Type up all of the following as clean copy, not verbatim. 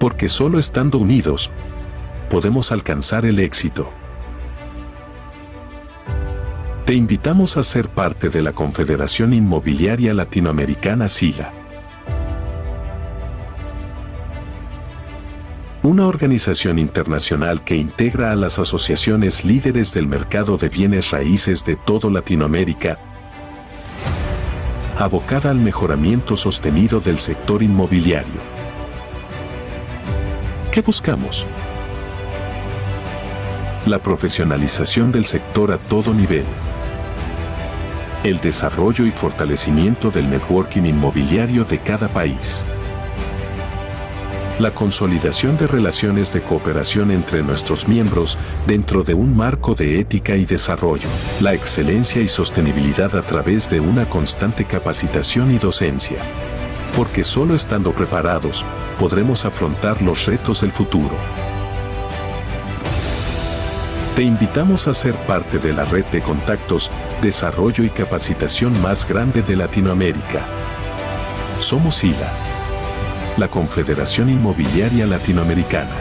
Porque solo estando unidos, podemos alcanzar el éxito. Te invitamos a ser parte de la Confederación Inmobiliaria Latinoamericana SILA. Una organización internacional que integra a las asociaciones líderes del mercado de bienes raíces de toda Latinoamérica, abocada al mejoramiento sostenido del sector inmobiliario. ¿Qué buscamos? La profesionalización del sector a todo nivel. El desarrollo y fortalecimiento del networking inmobiliario de cada país. La consolidación de relaciones de cooperación entre nuestros miembros dentro de un marco de ética y desarrollo. La excelencia y sostenibilidad a través de una constante capacitación y docencia. Porque solo estando preparados, podremos afrontar los retos del futuro. Te invitamos a ser parte de la red de contactos, desarrollo y capacitación más grande de Latinoamérica. Somos SILA, la Confederación Inmobiliaria Latinoamericana.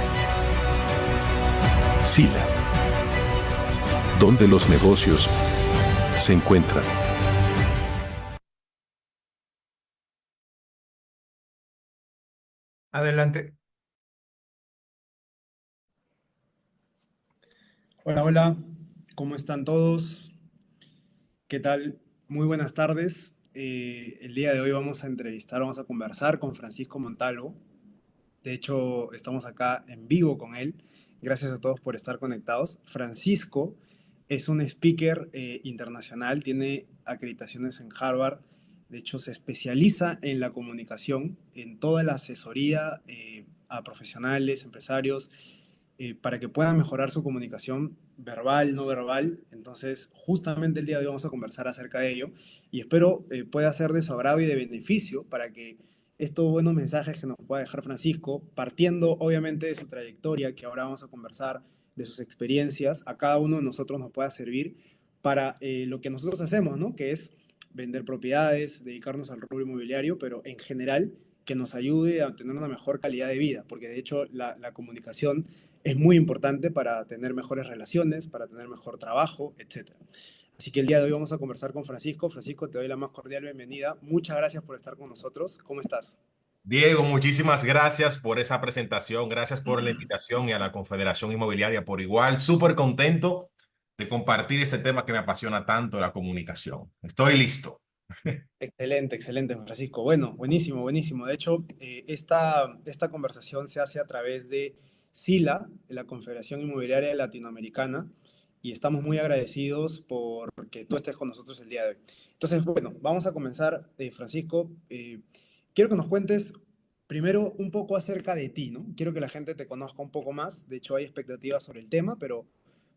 SILA, donde los negocios se encuentran. Adelante. Hola, hola, ¿cómo están todos? ¿Qué tal? Muy buenas tardes. El día de hoy vamos a conversar con Francisco Montalvo. De hecho, estamos acá en vivo con él. Gracias a todos por estar conectados. Francisco es un speaker internacional, tiene acreditaciones en Harvard. De hecho, se especializa en la comunicación, en toda la asesoría a profesionales, empresarios, para que puedan mejorar su comunicación verbal, no verbal. Entonces, justamente el día de hoy vamos a conversar acerca de ello y espero pueda ser de su agrado y de beneficio para que estos buenos mensajes que nos pueda dejar Francisco, partiendo obviamente de su trayectoria, que ahora vamos a conversar, de sus experiencias, a cada uno de nosotros nos pueda servir para lo que nosotros hacemos, ¿no? Que es vender propiedades, dedicarnos al rubro inmobiliario, pero en general que nos ayude a tener una mejor calidad de vida, porque de hecho la comunicación es muy importante para tener mejores relaciones, para tener mejor trabajo, etc. Así que el día de hoy vamos a conversar con Francisco. Francisco, te doy la más cordial bienvenida. Muchas gracias por estar con nosotros. ¿Cómo estás? Diego, muchísimas gracias por esa presentación, gracias por la invitación y a la Confederación Inmobiliaria por igual. Súper contento de compartir ese tema que me apasiona tanto, la comunicación. Estoy listo. Excelente, excelente, Francisco. Bueno, buenísimo, buenísimo. De hecho, esta conversación se hace a través de SILA, la Confederación Inmobiliaria Latinoamericana, y estamos muy agradecidos por que tú estés con nosotros el día de hoy. Entonces, bueno, vamos a comenzar, Francisco. Quiero que nos cuentes primero un poco acerca de ti, ¿no? Quiero que la gente te conozca un poco más. De hecho, hay expectativas sobre el tema, pero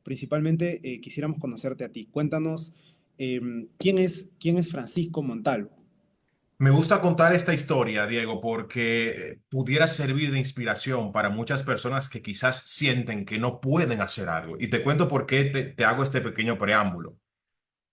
principalmente quisiéramos conocerte a ti. Cuéntanos quién es Francisco Montalvo. Me gusta contar esta historia, Diego, porque pudiera servir de inspiración para muchas personas que quizás sienten que no pueden hacer algo. Y te cuento por qué te hago este pequeño preámbulo.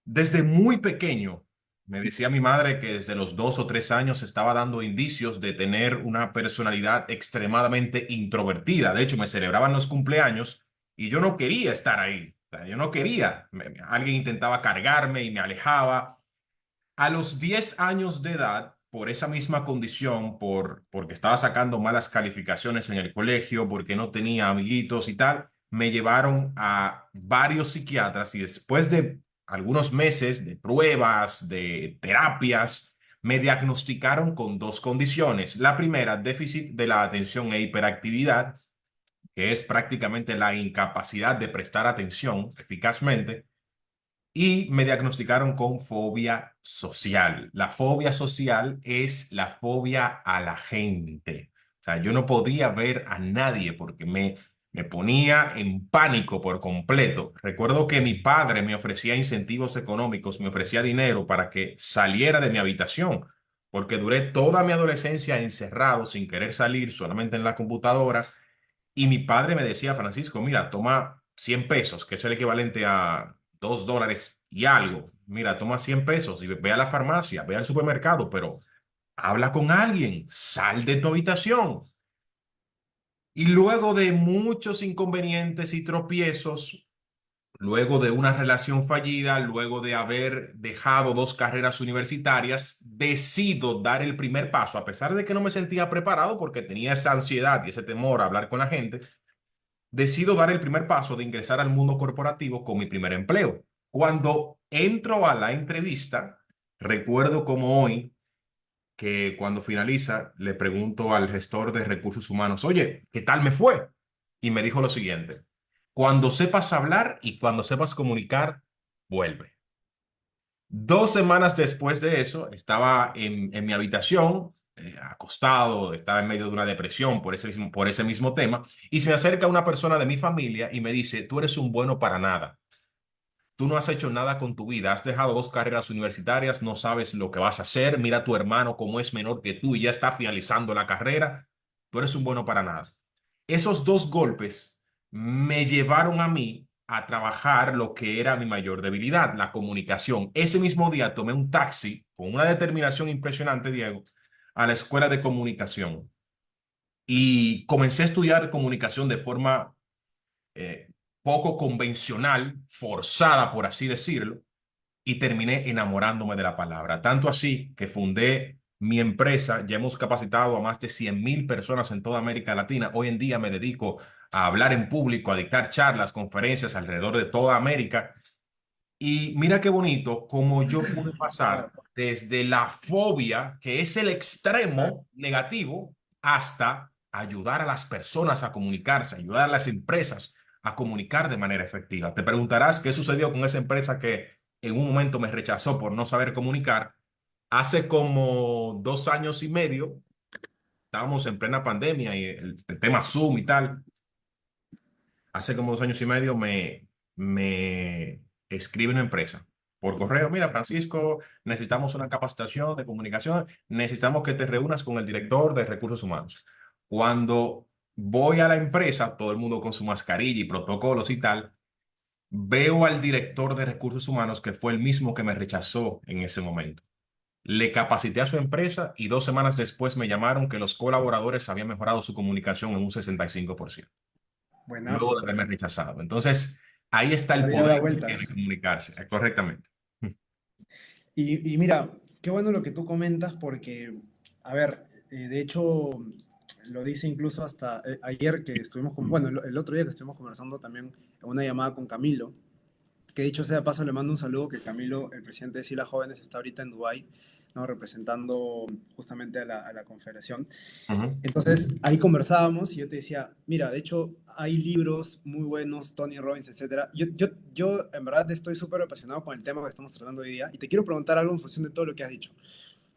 Desde muy pequeño, me decía mi madre que desde los 2 o 3 años estaba dando indicios de tener una personalidad extremadamente introvertida. De hecho, me celebraban los cumpleaños y yo no quería estar ahí. O sea, yo no quería. Alguien intentaba cargarme y me alejaba. A los 10 años de edad, por esa misma condición, porque estaba sacando malas calificaciones en el colegio, porque no tenía amiguitos y tal, me llevaron a varios psiquiatras y después de algunos meses de pruebas, de terapias, me diagnosticaron con dos condiciones. La primera, déficit de la atención e hiperactividad, que es prácticamente la incapacidad de prestar atención eficazmente y me diagnosticaron con fobia social. La fobia social es la fobia a la gente. O sea, yo no podía ver a nadie porque me ponía en pánico por completo. Recuerdo que mi padre me ofrecía incentivos económicos, me ofrecía dinero para que saliera de mi habitación, porque duré toda mi adolescencia encerrado sin querer salir, solamente en la computadora. Y mi padre me decía, Francisco, mira, toma 100 pesos, que es el equivalente a $2 y algo. Mira, toma 100 pesos y ve a la farmacia, ve al supermercado, pero habla con alguien, sal de tu habitación. Y luego de muchos inconvenientes y tropiezos, luego de una relación fallida, luego de haber dejado dos carreras universitarias, decido dar el primer paso, a pesar de que no me sentía preparado porque tenía esa ansiedad y ese temor a hablar con la gente, decido dar el primer paso de ingresar al mundo corporativo con mi primer empleo. Cuando entro a la entrevista, recuerdo como hoy que cuando finaliza le pregunto al gestor de recursos humanos, oye, ¿qué tal me fue? Y me dijo lo siguiente, cuando sepas hablar y cuando sepas comunicar, vuelve. 2 semanas después de eso, estaba en mi habitación, acostado, estaba en medio de una depresión por ese mismo tema, y se me acerca una persona de mi familia y me dice, tú eres un bueno para nada. Tú no has hecho nada con tu vida, has dejado dos carreras universitarias, no sabes lo que vas a hacer, mira a tu hermano cómo es menor que tú y ya está finalizando la carrera, tú eres un bueno para nada. Esos dos golpes me llevaron a mí a trabajar lo que era mi mayor debilidad, la comunicación. Ese mismo día tomé un taxi con una determinación impresionante, Diego, a la escuela de comunicación y comencé a estudiar comunicación de forma eh, poco convencional, forzada, por así decirlo, y terminé enamorándome de la palabra. Tanto así que fundé mi empresa, ya hemos capacitado a más de 100.000 personas en toda América Latina. Hoy en día me dedico a hablar en público, a dictar charlas, conferencias alrededor de toda América. Y mira qué bonito como yo pude pasar desde la fobia, que es el extremo negativo, hasta ayudar a las personas a comunicarse, ayudar a las empresas a comunicar de manera efectiva. Te preguntarás qué sucedió con esa empresa que en un momento me rechazó por no saber comunicar. Hace como 2 años y medio, estábamos en plena pandemia y el tema Zoom y tal. Hace como 2 años y medio me escribe una empresa por correo, mira, Francisco, necesitamos una capacitación de comunicación, necesitamos que te reúnas con el director de recursos humanos. Cuando voy a la empresa, todo el mundo con su mascarilla y protocolos y tal, veo al director de recursos humanos que fue el mismo que me rechazó en ese momento. Le capacité a su empresa y 2 semanas después me llamaron que los colaboradores habían mejorado su comunicación en un 65% luego Buenazo. de haberme rechazado. Entonces, ahí está La el vida da poder que tiene vueltas. comunicarse, correctamente. Y mira, qué bueno lo que tú comentas porque, a ver, de hecho, lo dice incluso hasta ayer que estuvimos, bueno, el otro día que estuvimos conversando también en una llamada con Camilo, que dicho sea de paso, le mando un saludo, que Camilo, el presidente de SILA Jóvenes, está ahorita en Dubái, ¿no? Representando justamente a la confederación. Ujú. Entonces, ahí conversábamos y yo te decía, mira, de hecho, hay libros muy buenos, Tony Robbins, etcétera. Yo en verdad estoy súper apasionado con el tema que estamos tratando hoy día y te quiero preguntar algo en función de todo lo que has dicho.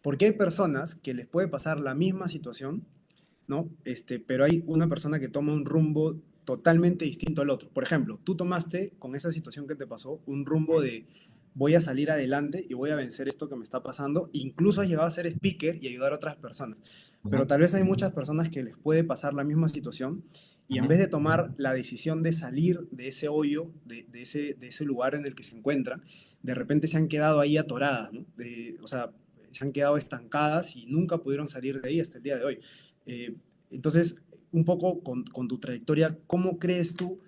Porque hay personas que les puede pasar la misma situación, ¿no? Pero hay una persona que toma un rumbo totalmente distinto al otro. Por ejemplo, tú tomaste con esa situación que te pasó un rumbo de voy a salir adelante y voy a vencer esto que me está pasando. Incluso has llegado a ser speaker y ayudar a otras personas. Pero Ujú. tal vez hay muchas personas que les puede pasar la misma situación y en vez Ujú. de tomar la decisión de salir de ese hoyo, de ese lugar en el que se encuentran, de repente se han quedado ahí atoradas, ¿no? O sea, se han quedado estancadas y nunca pudieron salir de ahí hasta el día de hoy. Eh, entonces, un poco con tu trayectoria, ¿cómo crees tú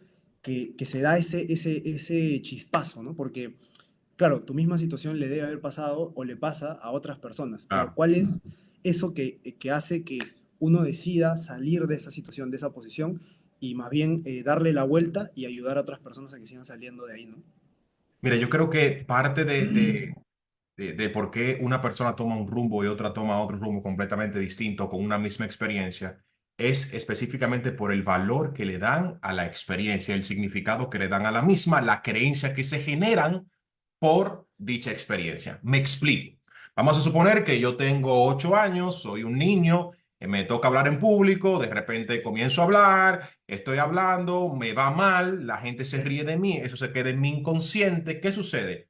que se da ese chispazo, ¿no? Porque, claro, tu misma situación le debe haber pasado o le pasa a otras personas, pero Claro. ¿cuál es eso que hace que uno decida salir de esa situación, de esa posición, y más bien darle la vuelta y ayudar a otras personas a que sigan saliendo de ahí, ¿no? Mira, yo creo que parte de por qué una persona toma un rumbo y otra toma otro rumbo completamente distinto con una misma experiencia es específicamente por el valor que le dan a la experiencia, el significado que le dan a la misma, la creencia que se generan por dicha experiencia. Me explico. Vamos a suponer que yo tengo 8 años, soy un niño, me toca hablar en público, de repente comienzo a hablar, estoy hablando, me va mal, la gente se ríe de mí, eso se queda en mi inconsciente. ¿Qué sucede?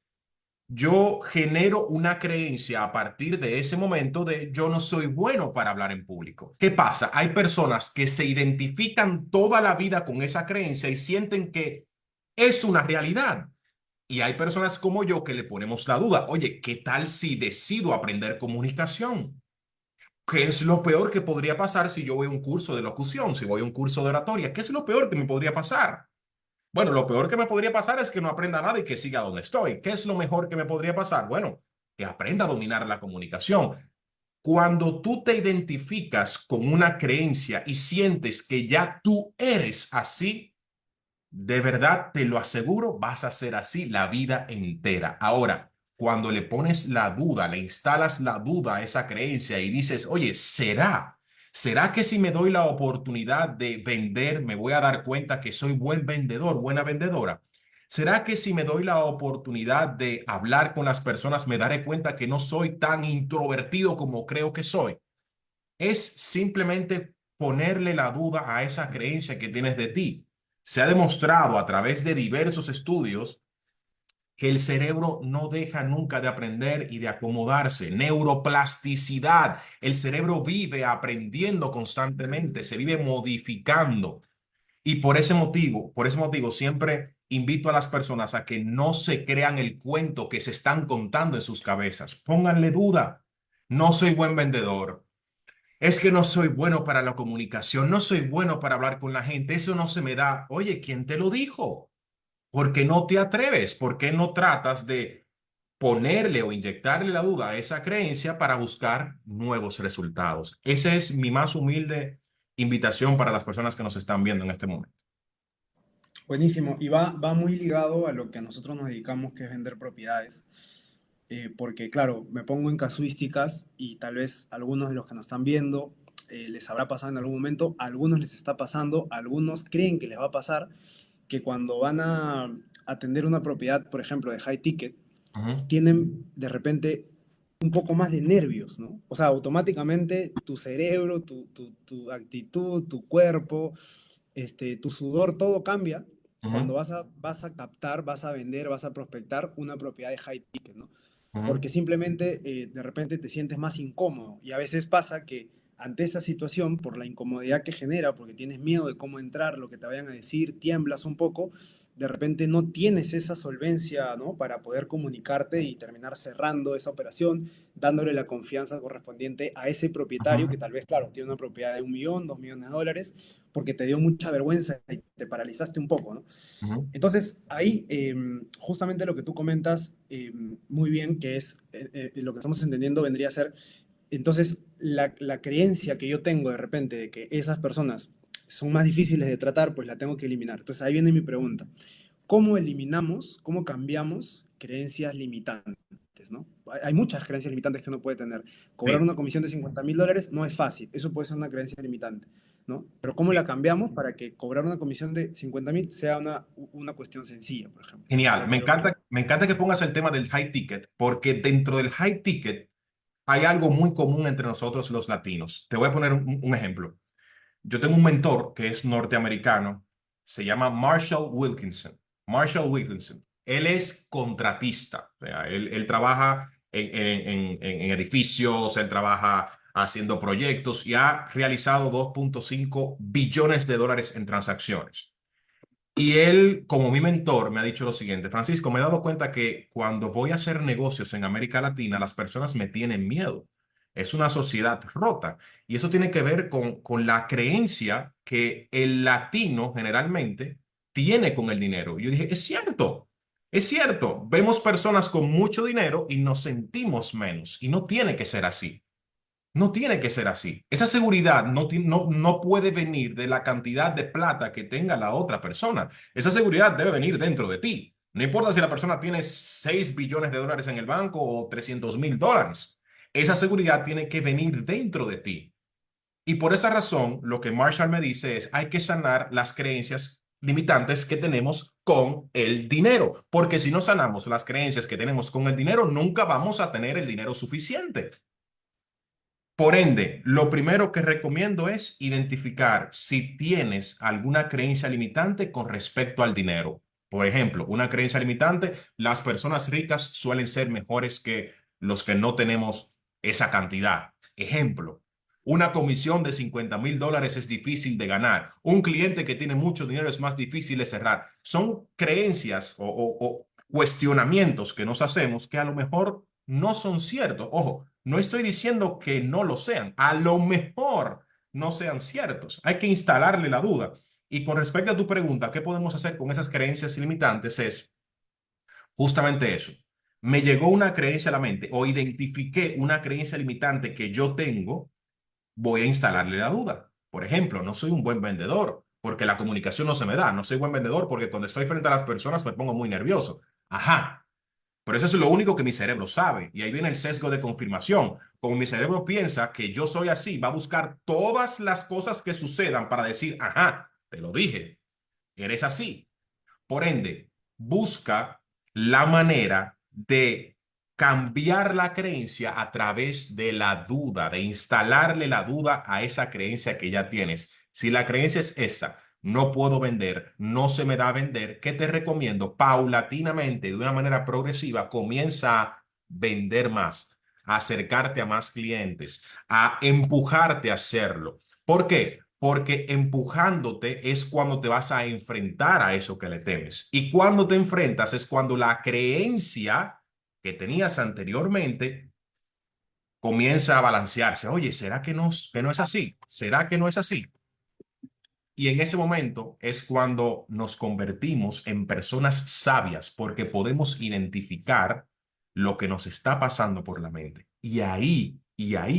Yo genero una creencia a partir de ese momento de yo no soy bueno para hablar en público. ¿Qué pasa? Hay personas que se identifican toda la vida con esa creencia y sienten que es una realidad. Y hay personas como yo que le ponemos la duda, oye, ¿qué tal si decido aprender comunicación? ¿Qué es lo peor que podría pasar si yo voy a un curso de locución, si voy a un curso de oratoria? ¿Qué es lo peor que me podría pasar? Bueno, lo peor que me podría pasar es que no aprenda nada y que siga donde estoy. ¿Qué es lo mejor que me podría pasar? Bueno, que aprenda a dominar la comunicación. Cuando tú te identificas con una creencia y sientes que ya tú eres así, de verdad te lo aseguro, vas a ser así la vida entera. Ahora, cuando le pones la duda, le instalas la duda a esa creencia y dices, oye, ¿será? ¿Será que si me doy la oportunidad de vender, me voy a dar cuenta que soy buen vendedor, buena vendedora? ¿Será que si me doy la oportunidad de hablar con las personas, me daré cuenta que no soy tan introvertido como creo que soy? Es simplemente ponerle la duda a esa creencia que tienes de ti. Se ha demostrado a través de diversos estudios que el cerebro no deja nunca de aprender y de acomodarse. Neuroplasticidad. El cerebro vive aprendiendo constantemente, se vive modificando. Y por ese motivo, siempre invito a las personas a que no se crean el cuento que se están contando en sus cabezas. Pónganle duda. No soy buen vendedor. Es que no soy bueno para la comunicación, no soy bueno para hablar con la gente, eso no se me da. Oye, ¿quién te lo dijo? ¿Por qué no te atreves? ¿Por qué no tratas de ponerle o inyectarle la duda a esa creencia para buscar nuevos resultados? Esa es mi más humilde invitación para las personas que nos están viendo en este momento. Buenísimo. Y va muy ligado a lo que a nosotros nos dedicamos, que es vender propiedades. Porque, claro, me pongo en casuísticas y tal vez algunos de los que nos están viendo les habrá pasado en algún momento, a algunos les está pasando, a algunos creen que les va a pasar, que cuando van a atender una propiedad, por ejemplo, de high ticket, Ujú, tienen de repente un poco más de nervios, ¿no? O sea, automáticamente tu cerebro, tu actitud, tu cuerpo, tu sudor, todo cambia cuando ujú, vas a captar, vas a vender, vas a prospectar una propiedad de high ticket, ¿no? Porque ujú, simplemente de repente te sientes más incómodo y a veces pasa que ante esa situación, por la incomodidad que genera, porque tienes miedo de cómo entrar, lo que te vayan a decir, tiemblas un poco, de repente no tienes esa solvencia, ¿no? Para poder comunicarte y terminar cerrando esa operación, dándole la confianza correspondiente a ese propietario que ujú, tal vez, claro, tiene una propiedad de 1 millón, 2 millones de dólares, porque te dio mucha vergüenza y te paralizaste un poco, ¿no? ujú. Entonces, ahí justamente lo que tú comentas muy bien, que es lo que estamos entendiendo vendría a ser, entonces, la creencia que yo tengo de repente de que esas personas son más difíciles de tratar, pues la tengo que eliminar. Entonces, ahí viene mi pregunta. ¿Cómo eliminamos, cómo cambiamos creencias limitantes, ¿no? Hay muchas creencias limitantes que uno puede tener. Cobrar Sí, una comisión de $50.000 no es fácil, eso puede ser una creencia limitante, ¿no? Pero ¿cómo sí. la cambiamos para que cobrar una comisión de 50.000 sea una cuestión sencilla, por ejemplo? Genial. Ya quiero. Me encanta que pongas el tema del high ticket, porque dentro del high ticket hay algo muy común entre nosotros los latinos. Te voy a poner un ejemplo. Yo tengo un mentor que es norteamericano, se llama Marshall Wilkinson. Marshall Wilkinson. Él es contratista. O sea, él trabaja en edificios, él trabaja haciendo proyectos y ha realizado 2,5 billones de dólares en transacciones. Y él, como mi mentor, me ha dicho lo siguiente: Francisco, me he dado cuenta que cuando voy a hacer negocios en América Latina, las personas me tienen miedo. Es una sociedad rota. Y eso tiene que ver con la creencia que el latino generalmente tiene con el dinero. Y yo dije, es cierto, es cierto. Vemos personas con mucho dinero y nos sentimos menos. Y no tiene que ser así. No tiene que ser así. Esa seguridad no puede venir de la cantidad de plata que tenga la otra persona. Esa seguridad debe venir dentro de ti. No importa si la persona tiene 6 billones de dólares en el banco o 300.000 dólares. Esa seguridad tiene que venir dentro de ti. Y por esa razón, lo que Marshall me dice es, hay que sanar las creencias limitantes que tenemos con el dinero. Porque si no sanamos las creencias que tenemos con el dinero, nunca vamos a tener el dinero suficiente. Por ende, lo primero que recomiendo es identificar si tienes alguna creencia limitante con respecto al dinero. Por ejemplo, una creencia limitante: las personas ricas suelen ser mejores que los que no tenemos esa cantidad. Ejemplo, una comisión de 50.000 dólares es difícil de ganar. Un cliente que tiene mucho dinero es más difícil de cerrar. Son creencias o cuestionamientos que nos hacemos que a lo mejor no son ciertos. Ojo, No estoy diciendo que no lo sean. A lo mejor no sean ciertos. Hay que instalarle la duda. Y con respecto a tu pregunta, ¿qué podemos hacer con esas creencias limitantes? Es justamente eso. Me llegó una creencia a la mente o identifiqué una creencia limitante que yo tengo, voy a instalarle la duda. Por ejemplo, no soy un buen vendedor porque la comunicación no se me da. No soy buen vendedor porque cuando estoy frente a las personas me pongo muy nervioso. Ajá. Pero eso es lo único que mi cerebro sabe. Y ahí viene el sesgo de confirmación. Como mi cerebro piensa que yo soy así, va a buscar todas las cosas que sucedan para decir, ajá, te lo dije, eres así. Por ende, busca la manera de cambiar la creencia a través de la duda, de instalarle la duda a esa creencia que ya tienes. Si la creencia es esa, no puedo vender, no se me da a vender, ¿qué te recomiendo? Paulatinamente, de una manera progresiva, comienza a vender más, a acercarte a más clientes, a empujarte a hacerlo. ¿Por qué? Porque empujándote es cuando te vas a enfrentar a eso que le temes. Y cuando te enfrentas es cuando la creencia que tenías anteriormente comienza a balancearse. Oye, ¿será que no es así? ¿Será que no es así? Y en ese momento es cuando nos convertimos en personas sabias porque podemos identificar lo que nos está pasando por la mente. Y ahí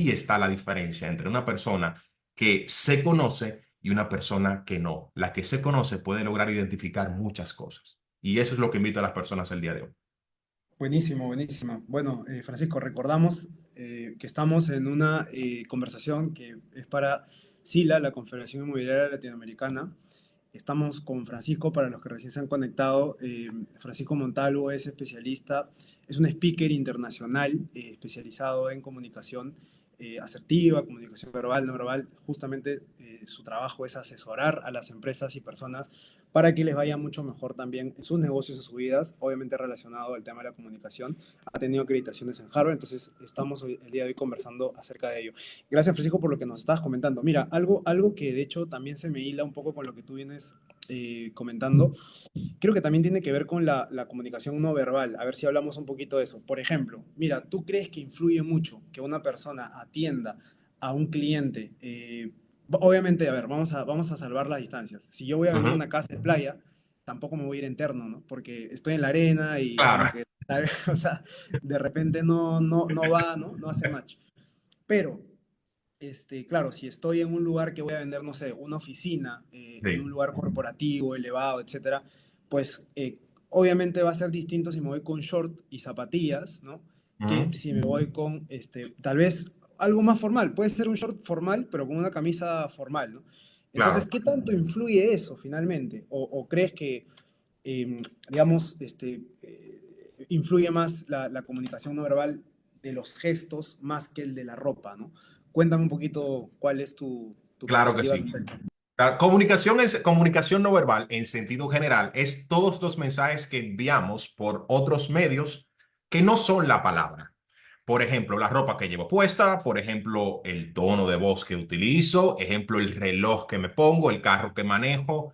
está la diferencia entre una persona que se conoce y una persona que no. La que se conoce puede lograr identificar muchas cosas. Y eso es lo que invito a las personas el día de hoy. Buenísimo, buenísimo. Bueno, Francisco, recordamos que estamos en una conversación que es para SILA, la Confederación Inmobiliaria Latinoamericana. Estamos con Francisco, para los que recién se han conectado. Francisco Montalvo es especialista, es un speaker internacional especializado en comunicación asertiva, comunicación verbal, no verbal. Justamente su trabajo es asesorar a las empresas y personas para que les vaya mucho mejor también en sus negocios, en sus vidas, obviamente relacionado al tema de la comunicación. Ha tenido acreditaciones en Harvard, entonces estamos el día de hoy conversando acerca de ello. Gracias, Francisco, por lo que nos estabas comentando. Mira, algo que de hecho también se me hila un poco con lo que tú vienes comentando, creo que también tiene que ver con la comunicación no verbal. A ver si hablamos un poquito de eso. Por ejemplo, mira, ¿tú crees que influye mucho que una persona atienda a un cliente? Obviamente, a ver, vamos a salvar las distancias. Si yo voy a vender Ujú. una casa de playa, tampoco me voy a ir interno, ¿no? Porque estoy en la arena y como Claro, que, o sea, de repente no va, ¿no? No hace match. Pero claro, si estoy en un lugar que voy a vender, no sé, una oficina, en un sí. lugar corporativo, elevado, etcétera, pues obviamente va a ser distinto si me voy con short y zapatillas, ¿no? Que Ujú. si me voy con, tal vez algo más formal. Puede ser un short formal, pero con una camisa formal, ¿no? Entonces, Claro. ¿qué tanto influye eso finalmente? ¿O crees que, digamos, influye más la comunicación no verbal de los gestos más que el de la ropa, ¿no? Cuéntame un poquito cuál es tu Claro que perspectiva al sí. respecto. La comunicación no verbal en sentido general, es todos los mensajes que enviamos por otros medios que no son la palabra. Por ejemplo, la ropa que llevo puesta, por ejemplo, el tono de voz que utilizo, ejemplo, el reloj que me pongo, el carro que manejo,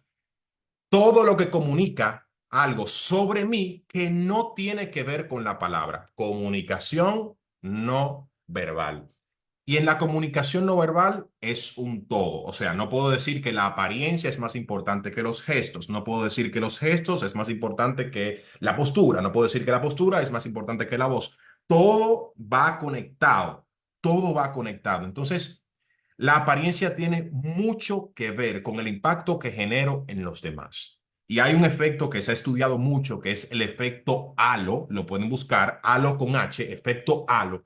todo lo que comunica algo sobre mí que no tiene que ver con la palabra. Comunicación no verbal. Y en la comunicación no verbal es un todo. O sea, no puedo decir que la apariencia es más importante que los gestos. No puedo decir que los gestos es más importante que la postura. No puedo decir que la postura es más importante que la voz. Todo va conectado. Todo va conectado. Entonces, la apariencia tiene mucho que ver con el impacto que genero en los demás. Y hay un efecto que se ha estudiado mucho, que es el efecto halo. Lo pueden buscar, halo con H, efecto halo.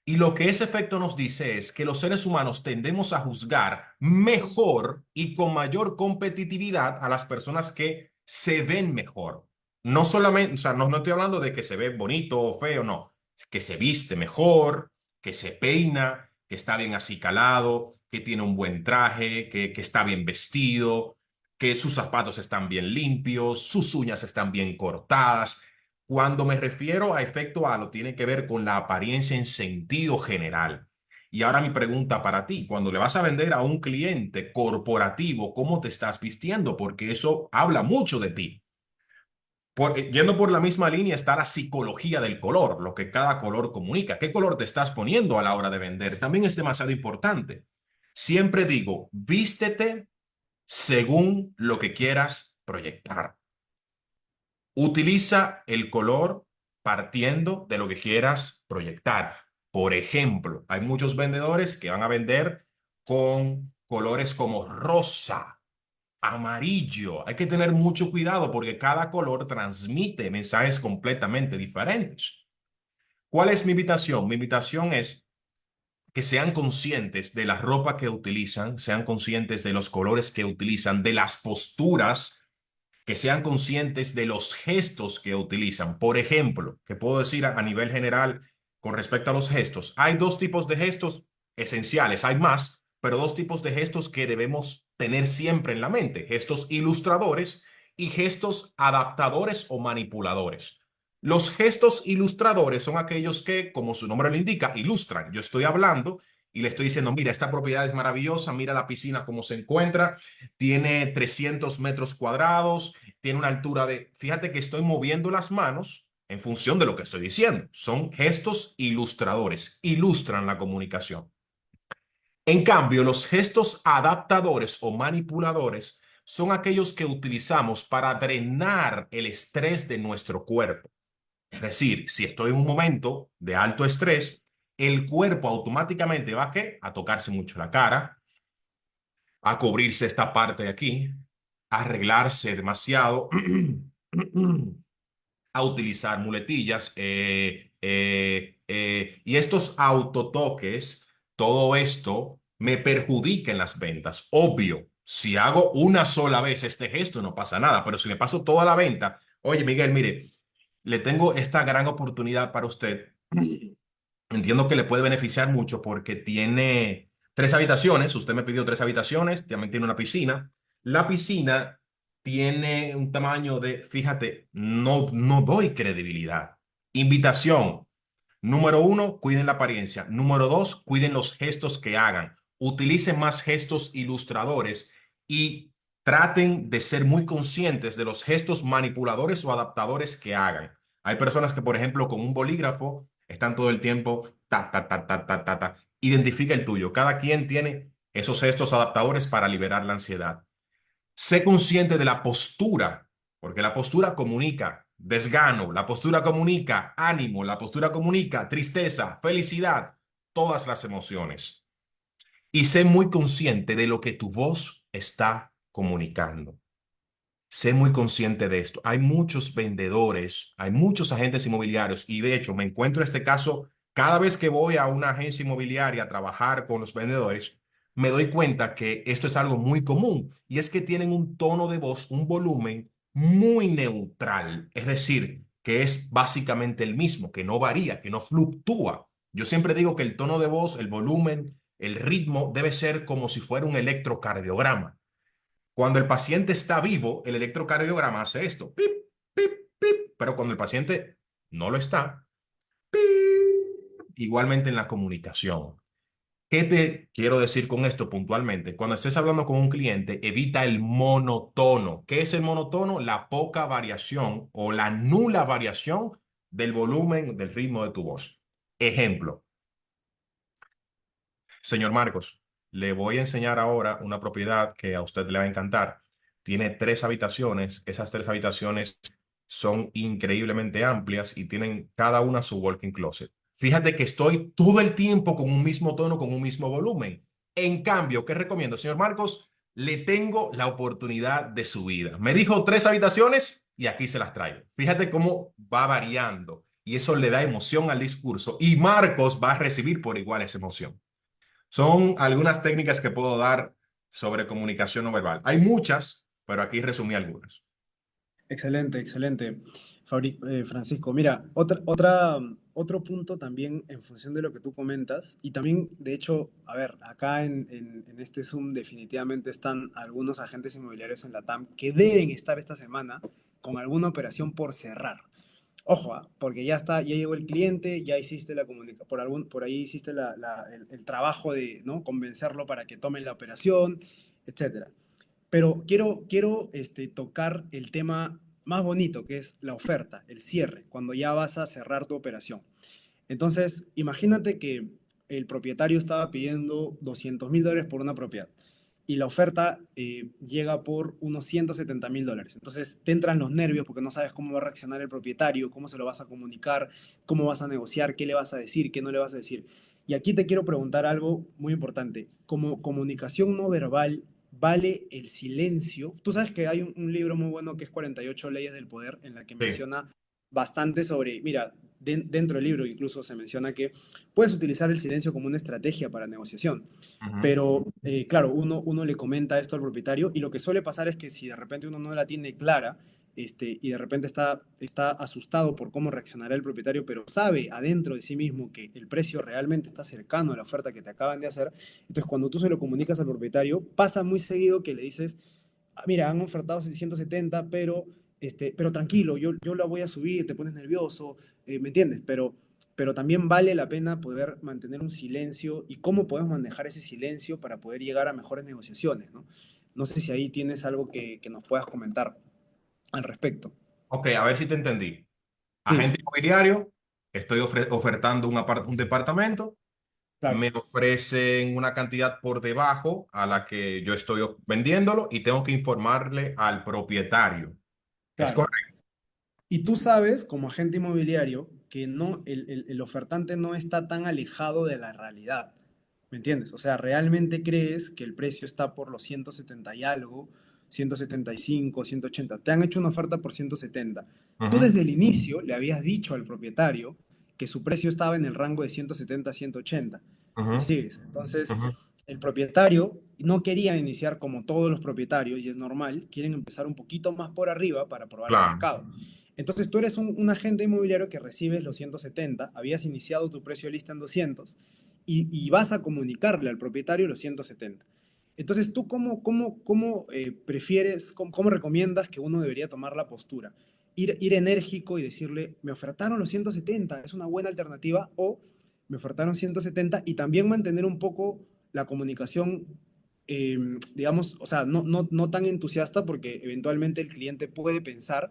Y lo que ese efecto nos dice es que los seres humanos tendemos a juzgar mejor y con mayor competitividad a las personas que se ven mejor. No solamente, o sea, no estoy hablando de que se ve bonito o feo, no. Que se viste mejor, que se peina, que está bien acicalado, que tiene un buen traje, que está bien vestido, que sus zapatos están bien limpios, sus uñas están bien cortadas. Cuando me refiero a efecto halo, tiene que ver con la apariencia en sentido general. Y ahora mi pregunta para ti, cuando le vas a vender a un cliente corporativo, ¿cómo te estás vistiendo? Porque eso habla mucho de ti. Yendo por la misma línea está la psicología del color, lo que cada color comunica. ¿Qué color te estás poniendo a la hora de vender? También es demasiado importante. Siempre digo, vístete según lo que quieras proyectar. Utiliza el color partiendo de lo que quieras proyectar. Por ejemplo, hay muchos vendedores que van a vender con colores como rosa, amarillo. Hay que tener mucho cuidado porque cada color transmite mensajes completamente diferentes. ¿Cuál es mi invitación? Mi invitación es que sean conscientes de la ropa que utilizan, sean conscientes de los colores que utilizan, de las posturas, que sean conscientes de los gestos que utilizan. Por ejemplo, que puedo decir a nivel general con respecto a los gestos, hay dos tipos de gestos esenciales, hay más, pero dos tipos de gestos que debemos tener siempre en la mente: gestos ilustradores y gestos adaptadores o manipuladores. Los gestos ilustradores son aquellos que, como su nombre lo indica, ilustran. Yo estoy hablando y le estoy diciendo, mira, esta propiedad es maravillosa, mira la piscina cómo se encuentra, tiene 300 metros cuadrados, tiene una altura de, fíjate que estoy moviendo las manos en función de lo que estoy diciendo. Son gestos ilustradores, ilustran la comunicación. En cambio, los gestos adaptadores o manipuladores son aquellos que utilizamos para drenar el estrés de nuestro cuerpo. Es decir, si estoy en un momento de alto estrés, el cuerpo automáticamente va ¿qué? A tocarse mucho la cara, a cubrirse esta parte de aquí, a arreglarse demasiado, a utilizar muletillas, y estos autotoques, todo esto me perjudica en las ventas. Obvio, si hago una sola vez este gesto no pasa nada, pero si me paso toda la venta, oye Miguel, mire, le tengo esta gran oportunidad para usted. Entiendo que le puede beneficiar mucho porque tiene 3 habitaciones. Usted me pidió 3 habitaciones, también tiene una piscina. La piscina tiene un tamaño de, fíjate, no doy credibilidad. Invitación. Número uno, cuiden la apariencia. Número dos, cuiden los gestos que hagan. Utilicen más gestos ilustradores y traten de ser muy conscientes de los gestos manipuladores o adaptadores que hagan. Hay personas que, por ejemplo, con un bolígrafo están todo el tiempo ta, ta, ta, ta, ta, ta, ta. Identifica el tuyo. Cada quien tiene esos gestos adaptadores para liberar la ansiedad. Sé consciente de la postura, porque la postura comunica desgano, la postura comunica ánimo, la postura comunica tristeza, felicidad, todas las emociones. Y sé muy consciente de lo que tu voz está comunicando. Sé muy consciente de esto. Hay muchos vendedores, hay muchos agentes inmobiliarios y de hecho me encuentro en este caso cada vez que voy a una agencia inmobiliaria a trabajar con los vendedores, me doy cuenta que esto es algo muy común y es que tienen un tono de voz, un volumen muy neutral, es decir, que es básicamente el mismo, que no varía, que no fluctúa. Yo siempre digo que el tono de voz, el volumen, el ritmo debe ser como si fuera un electrocardiograma. Cuando el paciente está vivo, el electrocardiograma hace esto, pip, pip, pip, pero cuando el paciente no lo está, pip, igualmente en la comunicación. ¿Qué te quiero decir con esto puntualmente? Cuando estés hablando con un cliente, evita el monotono. ¿Qué es el monotono? La poca variación o la nula variación del volumen, del ritmo de tu voz. Ejemplo, señor Marcos, le voy a enseñar ahora una propiedad que a usted le va a encantar. Tiene 3 habitaciones. Esas 3 habitaciones son increíblemente amplias y tienen cada una su walk-in closet. Fíjate que estoy todo el tiempo con un mismo tono, con un mismo volumen. En cambio, ¿qué recomiendo, señor Marcos? Le tengo la oportunidad de su vida. Me dijo 3 habitaciones y aquí se las traigo. Fíjate cómo va variando y eso le da emoción al discurso y Marcos va a recibir por igual esa emoción. Son algunas técnicas que puedo dar sobre comunicación no verbal. Hay muchas, pero aquí resumí algunas. Excelente, excelente. Francisco, mira, otro punto también en función de lo que tú comentas, y también, de hecho, a ver, acá en este Zoom definitivamente están algunos agentes inmobiliarios en la TAM que deben estar esta semana con alguna operación por cerrar. Ojo, porque ya está, ya llegó el cliente, ya hiciste la comunicación, por ahí hiciste el trabajo de, ¿no? Convencerlo para que tome la operación, etcétera. Pero quiero tocar el tema más bonito, que es la oferta, el cierre, cuando ya vas a cerrar tu operación. Entonces, imagínate que el propietario estaba pidiendo $200.000 por una propiedad y la oferta llega por unos $170.000. Entonces te entran los nervios porque no sabes cómo va a reaccionar el propietario, cómo se lo vas a comunicar, cómo vas a negociar, qué le vas a decir, qué no le vas a decir. Y aquí te quiero preguntar algo muy importante. Como comunicación no verbal, ¿vale el silencio? Tú sabes que hay un libro muy bueno que es 48 leyes del poder, en la que Sí. menciona bastante sobre, mira, dentro del libro incluso se menciona que puedes utilizar el silencio como una estrategia para negociación. Ujú. Pero, claro, uno le comenta esto al propietario y lo que suele pasar es que si de repente uno no la tiene clara, y de repente está asustado por cómo reaccionará el propietario, pero sabe adentro de sí mismo que el precio realmente está cercano a la oferta que te acaban de hacer, entonces cuando tú se lo comunicas al propietario, pasa muy seguido que le dices: "Ah, mira, han ofertado 670, pero tranquilo, yo la voy a subir", te pones nervioso, ¿me entiendes? Pero también vale la pena poder mantener un silencio y cómo podemos manejar ese silencio para poder llegar a mejores negociaciones, ¿no? No sé si ahí tienes algo que nos puedas comentar al respecto. Ok, a ver si te entendí. Sí, Agente inmobiliario, estoy ofertando un departamento, claro, me ofrecen una cantidad por debajo a la que yo estoy vendiéndolo y tengo que informarle al propietario. ¿Es claro. correcto? Y tú sabes, como agente inmobiliario, que no, el ofertante no está tan alejado de la realidad. ¿Me entiendes? O sea, ¿realmente crees que el precio está por los 170 y algo, 175, 180? Te han hecho una oferta por 170. Tú Ujú, desde el inicio le habías dicho al propietario que su precio estaba en el rango de 170 a 180. ¿Me ujú, sigues? Entonces, ujú. el propietario no quería iniciar como todos los propietarios, y es normal, quieren empezar un poquito más por arriba para probar el Claro. mercado. Entonces tú eres un agente inmobiliario que recibes los 170, habías iniciado tu precio de lista en 200 y vas a comunicarle al propietario los 170. Entonces tú cómo prefieres, cómo recomiendas que uno debería tomar la postura. Ir enérgico y decirle: me ofertaron los 170, es una buena alternativa, o me ofertaron 170, y también mantener un poco la comunicación, digamos, o sea, no tan entusiasta, porque eventualmente el cliente puede pensar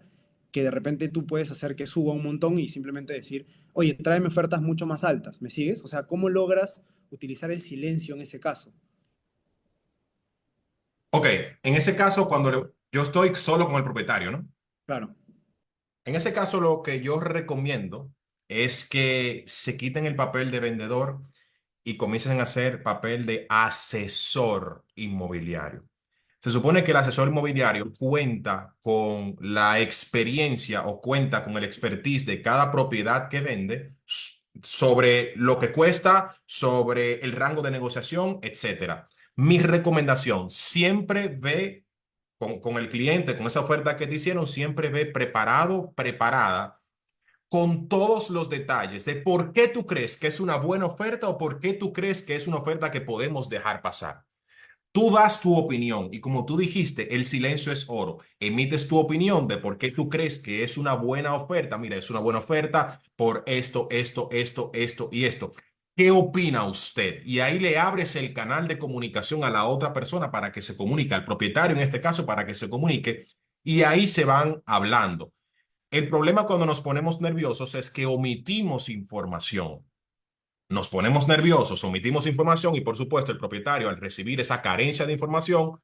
que de repente tú puedes hacer que suba un montón y simplemente decir: oye, tráeme ofertas mucho más altas, ¿me sigues? O sea, ¿cómo logras utilizar el silencio en ese caso? Ok, en ese caso, yo estoy solo con el propietario, ¿no? Claro, En ese caso, lo que yo recomiendo es que se quiten el papel de vendedor y comiencen a hacer papel de asesor inmobiliario. Se supone que el asesor inmobiliario cuenta con la experiencia o cuenta con el expertise de cada propiedad que vende sobre lo que cuesta, sobre el rango de negociación, etcétera. Mi recomendación, siempre ve con el cliente, con esa oferta que te hicieron, siempre ve preparado, preparada con todos los detalles de por qué tú crees que es una buena oferta o por qué tú crees que es una oferta que podemos dejar pasar. Tú das tu opinión y como tú dijiste, el silencio es oro. Emites tu opinión de por qué tú crees que es una buena oferta. Mira, es una buena oferta por esto y esto. ¿Qué opina usted? Y ahí le abres el canal de comunicación a la otra persona para que se comunique, al propietario en este caso, para que se comunique. Y ahí se van hablando. El problema cuando nos ponemos nerviosos es que omitimos información. Nos ponemos nerviosos, omitimos información y por supuesto el propietario al recibir esa carencia de información,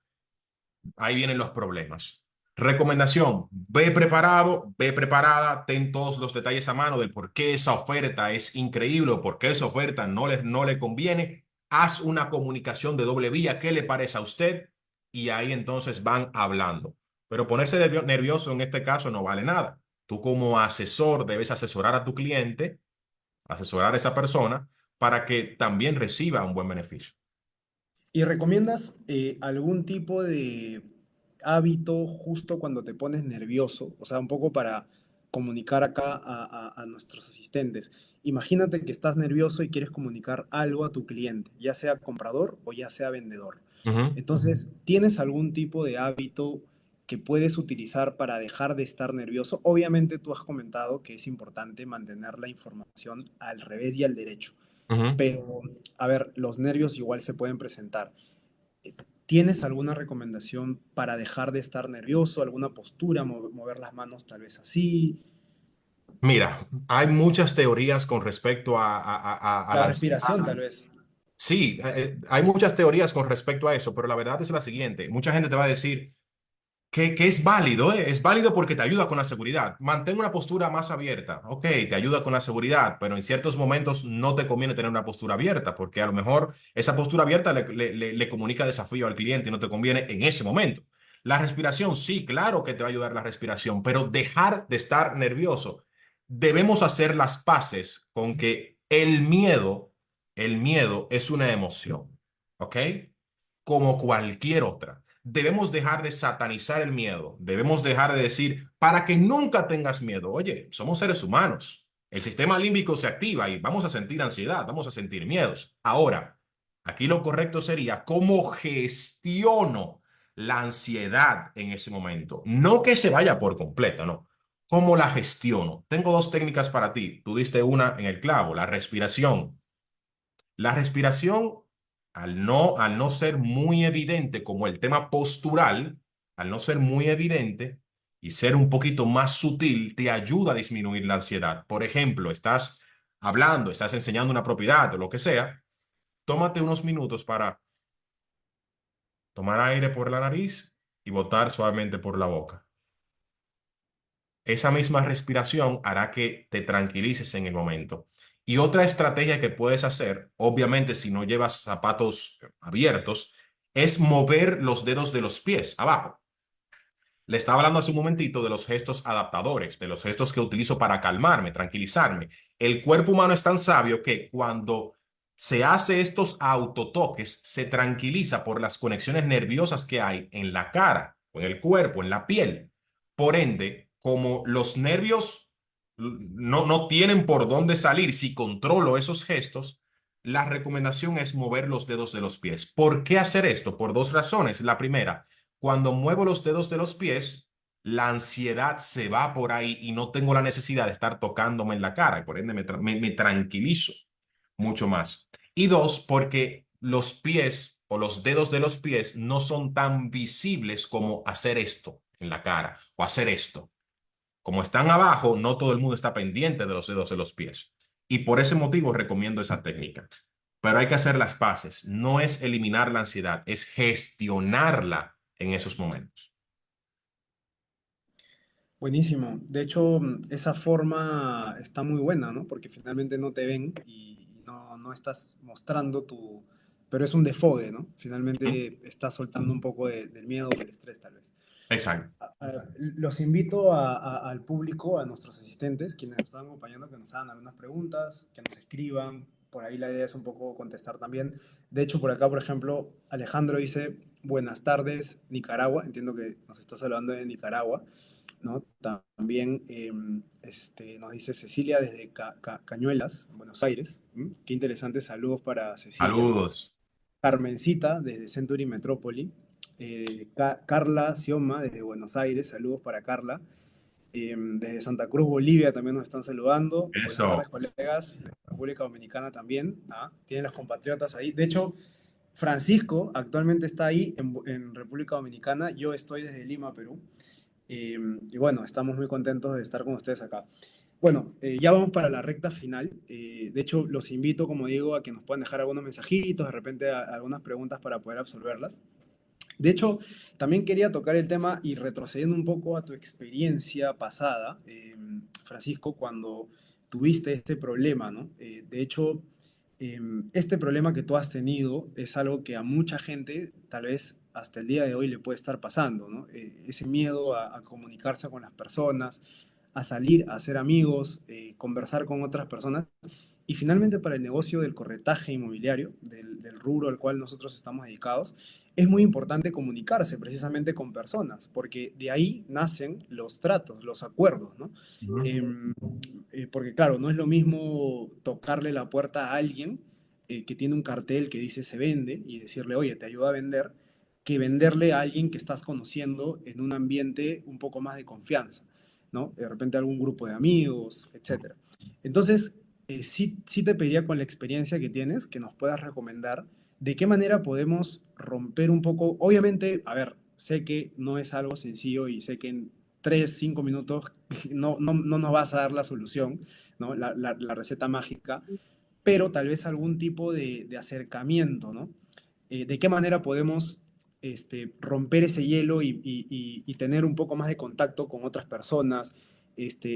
ahí vienen los problemas. Recomendación, ve preparado, ve preparada, ten todos los detalles a mano del por qué esa oferta es increíble o por qué esa oferta no le conviene. Haz una comunicación de doble vía, ¿qué le parece a usted? Y ahí entonces van hablando. Pero ponerse nervioso en este caso no vale nada. Tú como asesor debes asesorar a tu cliente, asesorar a esa persona para que también reciba un buen beneficio. ¿y recomiendas algún tipo de hábito justo cuando te pones nervioso? O sea, un poco para comunicar acá a nuestros asistentes. Imagínate que estás nervioso y quieres comunicar algo a tu cliente, ya sea comprador o ya sea vendedor. Ujú. Entonces, ¿tienes algún tipo de hábito que puedes utilizar para dejar de estar nervioso? Obviamente tú has comentado que es importante mantener la información al revés y al derecho, Ujú. pero, a ver, los nervios igual se pueden presentar. ¿Tienes alguna recomendación para dejar de estar nervioso? ¿Alguna postura? Mover las manos tal vez así. Mira, hay muchas teorías con respecto a La la ansiedad. respiración tal vez. Sí, hay muchas teorías con respecto a eso, pero la verdad es la siguiente. Mucha gente te va a decir que es válido, ¿eh? Es válido porque te ayuda con la seguridad. Mantén una postura más abierta. Ok, te ayuda con la seguridad, pero en ciertos momentos no te conviene tener una postura abierta porque a lo mejor esa postura abierta le comunica desafío al cliente y no te conviene en ese momento. La respiración, sí, claro que te va a ayudar la respiración, pero dejar de estar nervioso. Debemos hacer las paces con que el miedo es una emoción, ¿ok? Como cualquier otra. Debemos dejar de satanizar el miedo. Debemos dejar de decir, para que nunca tengas miedo. Oye, somos seres humanos. El sistema límbico se activa y vamos a sentir ansiedad, vamos a sentir miedos. Ahora, aquí lo correcto sería cómo gestiono la ansiedad en ese momento. No que se vaya por completo, no. ¿Cómo la gestiono? Tengo dos técnicas para ti. Tú diste una en el clavo, la respiración. La respiración, al no ser muy evidente como el tema postural, al no ser muy evidente y ser un poquito más sutil, te ayuda a disminuir la ansiedad. Por ejemplo, estás hablando, estás enseñando una propiedad o lo que sea, tómate unos minutos para tomar aire por la nariz y botar suavemente por la boca. Esa misma respiración hará que te tranquilices en el momento. Y otra estrategia que puedes hacer, obviamente si no llevas zapatos abiertos, es mover los dedos de los pies abajo. Le estaba hablando hace un momentito de los gestos adaptadores, de los gestos que utilizo para calmarme, tranquilizarme. El cuerpo humano es tan sabio que cuando se hace estos autotoques, se tranquiliza por las conexiones nerviosas que hay en la cara, en el cuerpo, en la piel. Por ende, como los nervios no tienen por dónde salir si controlo esos gestos, la recomendación es mover los dedos de los pies. ¿Por qué hacer esto? Por dos razones. La primera, cuando muevo los dedos de los pies, la ansiedad se va por ahí y no tengo la necesidad de estar tocándome en la cara y por ende me tranquilizo mucho más. Y dos, porque los pies o los dedos de los pies no son tan visibles como hacer esto en la cara o hacer esto. Como están abajo, no todo el mundo está pendiente de los dedos de los pies. Y por ese motivo recomiendo esa técnica. Pero hay que hacer las paces. No es eliminar la ansiedad, es gestionarla en esos momentos. Buenísimo. De hecho, esa forma está muy buena, ¿no? Porque finalmente no te ven y no estás mostrando tu... Pero es un desfogue, ¿no? ¿Mm? Finalmente estás soltando un poco del miedo o del estrés, tal vez. Exacto. Los invito al público, a nuestros asistentes, quienes nos están acompañando, que nos hagan algunas preguntas, que nos escriban. Por ahí la idea es un poco contestar también. De hecho, por acá, por ejemplo, Alejandro dice, buenas tardes, Nicaragua. Entiendo que nos está saludando de Nicaragua, ¿no? También nos dice Cecilia desde Cañuelas, Buenos Aires. ¿M? Qué interesante, saludos para Cecilia. Saludos. Carmencita desde Century Metrópoli. Carla Sioma desde Buenos Aires, saludos para Carla. Desde Santa Cruz, Bolivia también nos están saludando. Buenas tardes, Eso. colegas. De República Dominicana también. ¿Ah? Tienen los compatriotas ahí. De hecho, Francisco actualmente está ahí en República Dominicana. Yo estoy desde Lima, Perú. Y bueno, estamos muy contentos de estar con ustedes acá. Bueno, ya vamos para la recta final. De hecho, los invito, como digo, a que nos puedan dejar algunos mensajitos, de repente algunas preguntas para poder absolverlas. De hecho, también quería tocar el tema y retrocediendo un poco a tu experiencia pasada, Francisco, cuando tuviste este problema, ¿no? De hecho, este problema que tú has tenido es algo que a mucha gente, tal vez hasta el día de hoy, le puede estar pasando, ¿no? Ese miedo a comunicarse con las personas, a salir, a hacer amigos, conversar con otras personas. Y finalmente para el negocio del corretaje inmobiliario, del rubro al cual nosotros estamos dedicados, es muy importante comunicarse precisamente con personas, porque de ahí nacen los tratos, los acuerdos, ¿no? Ujú. Em, Porque claro, no es lo mismo tocarle la puerta a alguien que tiene un cartel que dice se vende y decirle, oye, te ayuda a vender, que venderle a alguien que estás conociendo en un ambiente un poco más de confianza, ¿no? De repente algún grupo de amigos, etcétera. Entonces, sí te pediría con la experiencia que tienes que nos puedas recomendar ¿De qué manera podemos romper un poco? Obviamente, a ver, sé que no es algo sencillo y sé que en 3, 5 minutos no nos vas a dar la solución, ¿no? La receta mágica, pero tal vez algún tipo de acercamiento, ¿no? ¿De qué manera podemos romper ese hielo y tener un poco más de contacto con otras personas?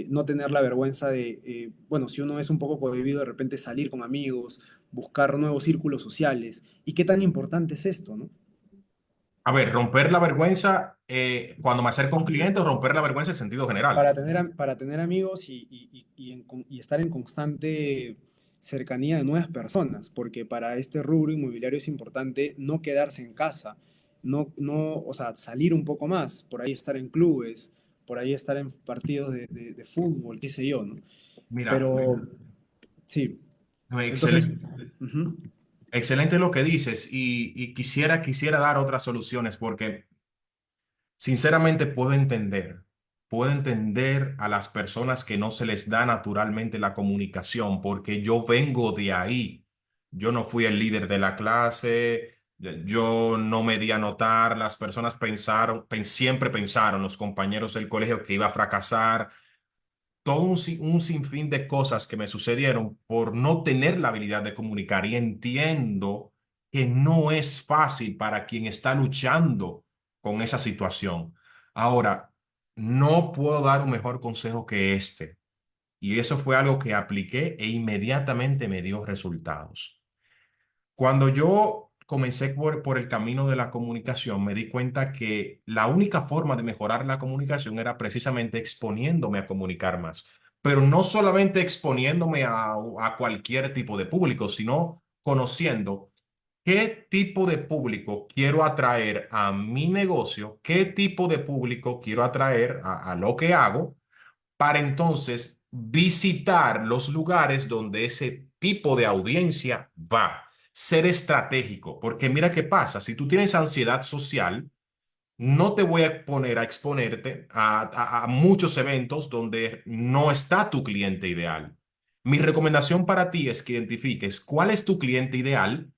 No tener la vergüenza de, bueno, si uno es un poco cohibido, de repente salir con amigos, buscar nuevos círculos sociales. ¿Y qué tan importante es esto, no? A ver, romper la vergüenza cuando me acerco a un cliente o romper la vergüenza en sentido general. Para tener amigos y estar en constante cercanía de nuevas personas, porque para este rubro inmobiliario es importante no quedarse en casa, o sea, salir un poco más, por ahí estar en clubes, por ahí estar en partidos de fútbol, qué sé yo, ¿no? Mira, Pero sí, no, entonces, excelente, ujú, excelente lo que dices y quisiera dar otras soluciones porque sinceramente puedo entender a las personas que no se les da naturalmente la comunicación porque yo vengo de ahí. Yo no fui el líder de la clase, yo no me di a notar, las personas siempre pensaron, los compañeros del colegio que iba a fracasar, todo un sinfín de cosas que me sucedieron por no tener la habilidad de comunicar y entiendo que no es fácil para quien está luchando con esa situación. Ahora, no puedo dar un mejor consejo que este y eso fue algo que apliqué e inmediatamente me dio resultados. Cuando yo comencé por el camino de la comunicación, me di cuenta que la única forma de mejorar la comunicación era precisamente exponiéndome a comunicar más, pero no solamente exponiéndome a cualquier tipo de público, sino conociendo qué tipo de público quiero atraer a mi negocio, qué tipo de público quiero atraer a lo que hago para entonces visitar los lugares donde ese tipo de audiencia va. Ser estratégico, porque mira qué pasa, si tú tienes ansiedad social, no te voy a poner a exponerte a muchos eventos donde no está tu cliente ideal. Mi recomendación para ti es que identifiques cuál es tu cliente ideal,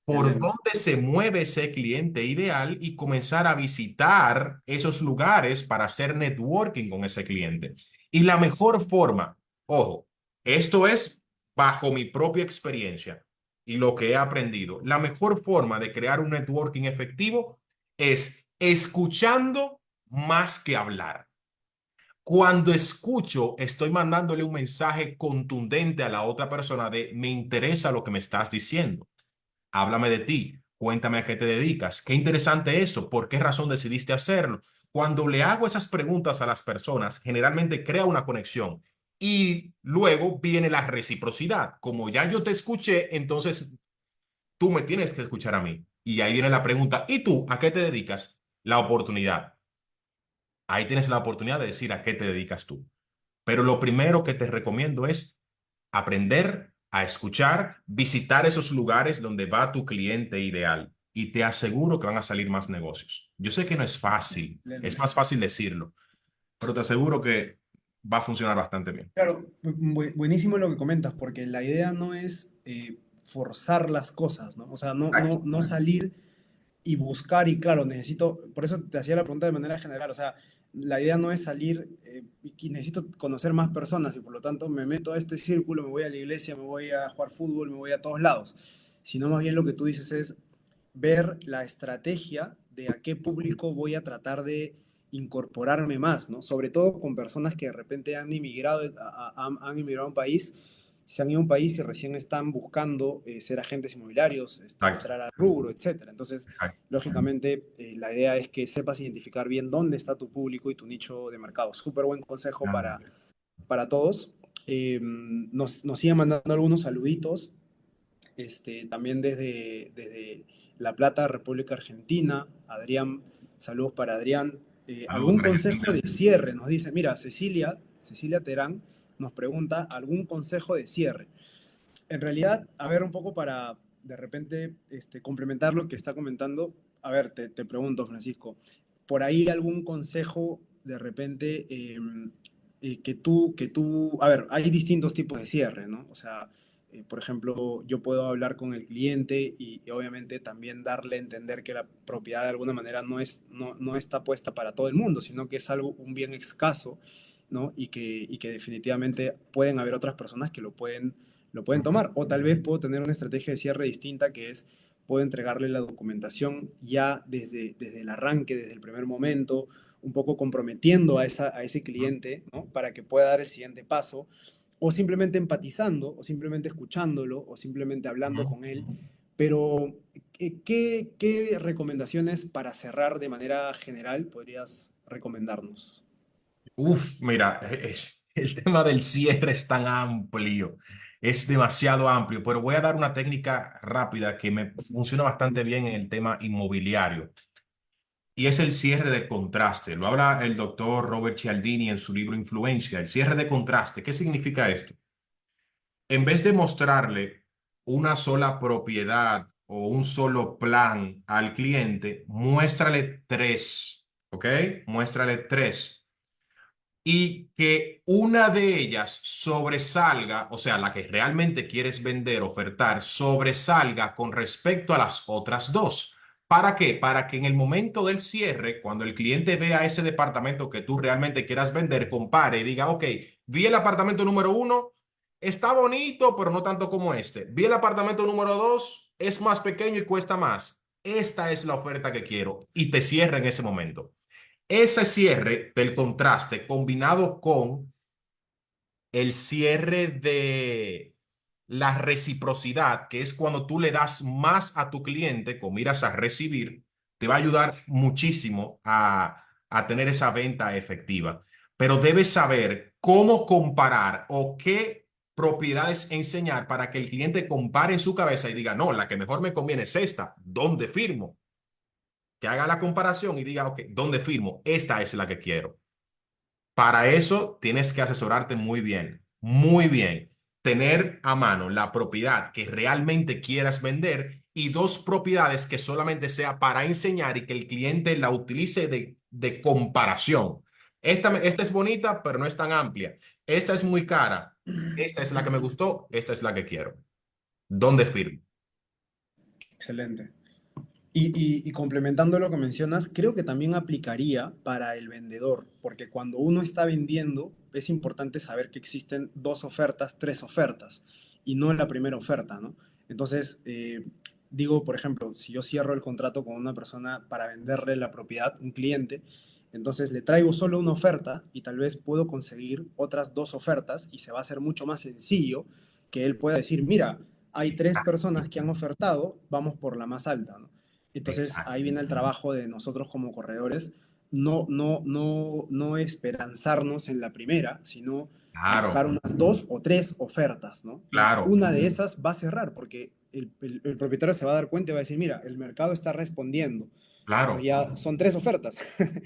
por excelente. dónde se mueve ese cliente ideal y comenzar a visitar esos lugares para hacer networking con ese cliente. Y la mejor forma, ojo, esto es bajo mi propia experiencia y lo que he aprendido, la mejor forma de crear un networking efectivo es escuchando más que hablar. Cuando escucho, estoy mandándole un mensaje contundente a la otra persona de me interesa lo que me estás diciendo. Háblame de ti, cuéntame a qué te dedicas, qué interesante eso, por qué razón decidiste hacerlo. Cuando le hago esas preguntas a las personas, generalmente crea una conexión y luego viene la reciprocidad. Como ya yo te escuché, entonces tú me tienes que escuchar a mí. Y ahí viene la pregunta, ¿y tú a qué te dedicas? La oportunidad. Ahí tienes la oportunidad de decir a qué te dedicas tú. Pero lo primero que te recomiendo es aprender a escuchar, visitar esos lugares donde va tu cliente ideal y te aseguro que van a salir más negocios. Yo sé que no es fácil, es Excelente. más fácil decirlo, pero te aseguro que va a funcionar bastante bien. Claro, buenísimo lo que comentas, porque la idea no es forzar las cosas, ¿no? O sea, no salir y buscar, y claro, por eso te hacía la pregunta de manera general, o sea, la idea no es salir y necesito conocer más personas y por lo tanto me meto a este círculo, me voy a la iglesia, me voy a jugar fútbol, me voy a todos lados, sino más bien lo que tú dices es ver la estrategia de a qué público voy a tratar de incorporarme más, ¿no? Sobre todo con personas que de repente han emigrado han emigrado a un país, se han ido a un país y recién están buscando ser agentes inmobiliarios, Exacto, entrar al rubro, etcétera. Entonces, exacto. lógicamente, la idea es que sepas identificar bien dónde está tu público y tu nicho de mercado. Súper buen consejo para todos. Nos siguen mandando algunos saluditos, también desde La Plata, República Argentina. Adrián, saludos para Adrián. Saludos, ¿Algún consejo Argentina. de cierre? Nos dice, mira, Cecilia Terán nos pregunta, ¿algún consejo de cierre? En realidad, a ver, un poco para de repente complementar lo que está comentando. A ver, te pregunto, Francisco, ¿por ahí algún consejo de repente a ver, hay distintos tipos de cierre, ¿no? O sea, Por ejemplo, yo puedo hablar con el cliente y obviamente también darle a entender que la propiedad de alguna manera no está puesta para todo el mundo, sino que es algo, un bien escaso, ¿no? Y que definitivamente pueden haber otras personas que lo pueden tomar. O tal vez puedo tener una estrategia de cierre distinta, que es, puedo entregarle la documentación ya desde el arranque, desde el primer momento, un poco comprometiendo a ese cliente, ¿no? Para que pueda dar el siguiente paso, o simplemente empatizando, o simplemente escuchándolo, o simplemente hablando con él. Pero, ¿qué recomendaciones para cerrar de manera general podrías recomendarnos? Uf, mira, el tema del cierre es tan amplio, es demasiado amplio, pero voy a dar una técnica rápida que me funciona bastante bien en el tema inmobiliario y es el cierre de contraste. Lo habla el doctor Robert Cialdini en su libro Influencia. El cierre de contraste, ¿qué significa esto? En vez de mostrarle una sola propiedad o un solo plan al cliente, muéstrale tres, ¿ok? Muéstrale tres y que una de ellas sobresalga, o sea, la que realmente quieres vender, ofertar, sobresalga con respecto a las otras dos. ¿Para qué? Para que en el momento del cierre, cuando el cliente vea ese departamento que tú realmente quieras vender, compare y diga, ok, vi el apartamento número uno, está bonito, pero no tanto como este. Vi el apartamento número dos, es más pequeño y cuesta más. Esta es la oferta que quiero y te cierra en ese momento. Ese cierre del contraste combinado con el cierre de la reciprocidad, que es cuando tú le das más a tu cliente con miras a recibir, te va a ayudar muchísimo a tener esa venta efectiva. Pero debes saber cómo comparar o qué propiedades enseñar para que el cliente compare en su cabeza y diga, no, la que mejor me conviene es esta. ¿Dónde firmo? Que haga la comparación y diga, ok, ¿dónde firmo? Esta es la que quiero. Para eso tienes que asesorarte muy bien, muy bien. Tener a mano la propiedad que realmente quieras vender y dos propiedades que solamente sea para enseñar y que el cliente la utilice de comparación. Esta es bonita, pero no es tan amplia. Esta es muy cara. Esta es la que me gustó. Esta es la que quiero. ¿Dónde firmo? Excelente. Y complementando lo que mencionas, creo que también aplicaría para el vendedor, porque cuando uno está vendiendo, es importante saber que existen dos ofertas, tres ofertas, y no la primera oferta, ¿no? Entonces, digo, por ejemplo, si yo cierro el contrato con una persona para venderle la propiedad, un cliente, entonces le traigo solo una oferta y tal vez puedo conseguir otras dos ofertas y se va a hacer mucho más sencillo que él pueda decir, mira, hay tres personas que han ofertado, vamos por la más alta, ¿no? Entonces Exacto. ahí viene el trabajo de nosotros como corredores, no esperanzarnos en la primera, sino buscar Claro, unas dos o tres ofertas, ¿no? Y claro, una de esas va a cerrar, porque el propietario se va a dar cuenta y va a decir, mira, el mercado está respondiendo. Entonces claro, ya son tres ofertas.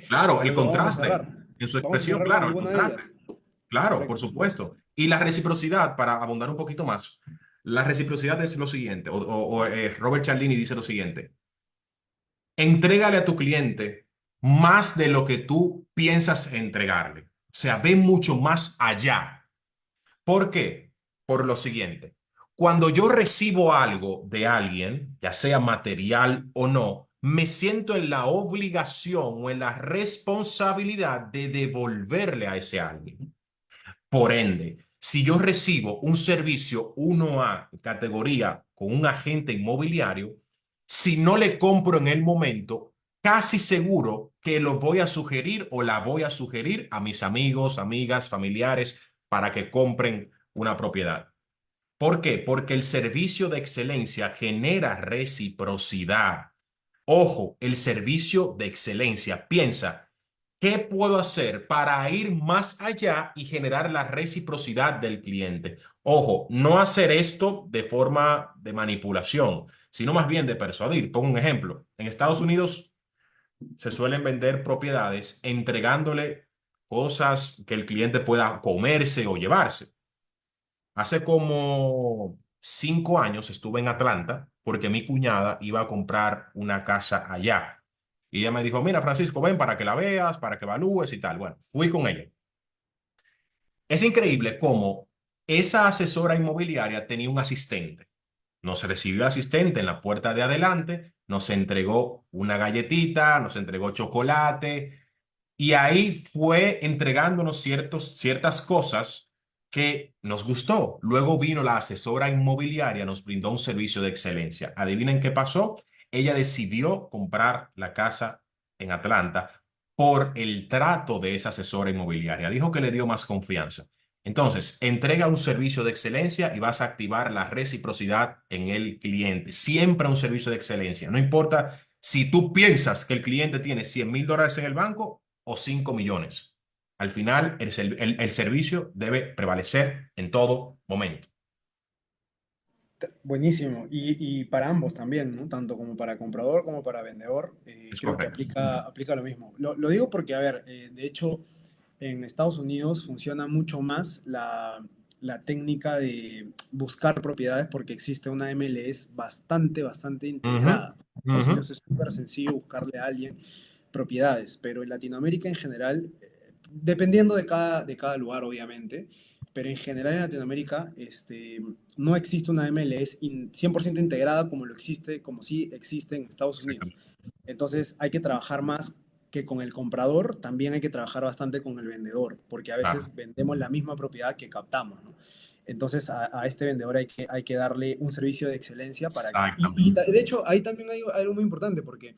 claro. El Entonces vamos a contraste cerrar. en su Vamos a expresión, cerrar con claro, el alguna de contraste. ellas. Claro, por Correcto. supuesto. Y la reciprocidad, para abundar un poquito más, la reciprocidad es lo siguiente, Robert Cialdini dice lo siguiente, entrégale a tu cliente más de lo que tú piensas entregarle. O sea, ve mucho más allá. ¿Por qué? Por lo siguiente, cuando yo recibo algo de alguien, ya sea material o no, me siento en la obligación o en la responsabilidad de devolverle a ese alguien. Por ende, si yo recibo un servicio 1A categoría con un agente inmobiliario, si no le compro en el momento, casi seguro que lo voy a sugerir o la voy a sugerir a mis amigos, amigas, familiares para que compren una propiedad. ¿Por qué? Porque el servicio de excelencia genera reciprocidad. Ojo, el servicio de excelencia. Piensa, ¿qué puedo hacer para ir más allá y generar la reciprocidad del cliente? Ojo, no hacer esto de forma de manipulación, sino más bien de persuadir. Pongo un ejemplo. En Estados Unidos se suelen vender propiedades entregándole cosas que el cliente pueda comerse o llevarse. Hace como 5 años estuve en Atlanta porque mi cuñada iba a comprar una casa allá. Y ella me dijo, mira, Francisco, ven para que la veas, para que evalúes y tal. Bueno, fui con ella. Es increíble cómo Esa asesora inmobiliaria tenía un asistente. Nos recibió el asistente en la puerta de adelante, nos entregó una galletita, nos entregó chocolate y ahí fue entregándonos ciertas cosas que nos gustó. Luego vino la asesora inmobiliaria, nos brindó un servicio de excelencia. Adivinen qué pasó. Ella decidió comprar la casa en Atlanta por el trato de esa asesora inmobiliaria. Dijo que le dio más confianza. Entonces, entrega un servicio de excelencia y vas a activar la reciprocidad en el cliente. Siempre un servicio de excelencia. No importa si tú piensas que el cliente tiene $100,000 en el banco o 5 millones. Al final, el servicio debe prevalecer en todo momento. Buenísimo. Y para ambos también, ¿no? Tanto como para comprador como para vendedor, Es creo que correcto. aplica lo mismo. Lo digo porque, a ver, de hecho, en Estados Unidos funciona mucho más la técnica de buscar propiedades porque existe una MLS bastante Ujú, integrada. En Estados ujú. Unidos es súper sencillo buscarle a alguien propiedades, pero en Latinoamérica en general, dependiendo de cada lugar, obviamente, pero en general en Latinoamérica no existe una MLS 100% integrada como lo existe, como sí existe en Estados Unidos. Exactamente. Entonces hay que trabajar más que con el comprador, también hay que trabajar bastante con el vendedor, porque a Claro. veces vendemos la misma propiedad que captamos, ¿no? Entonces a este vendedor hay que darle un servicio de excelencia para que... Exactamente. De hecho, ahí también hay algo muy importante, porque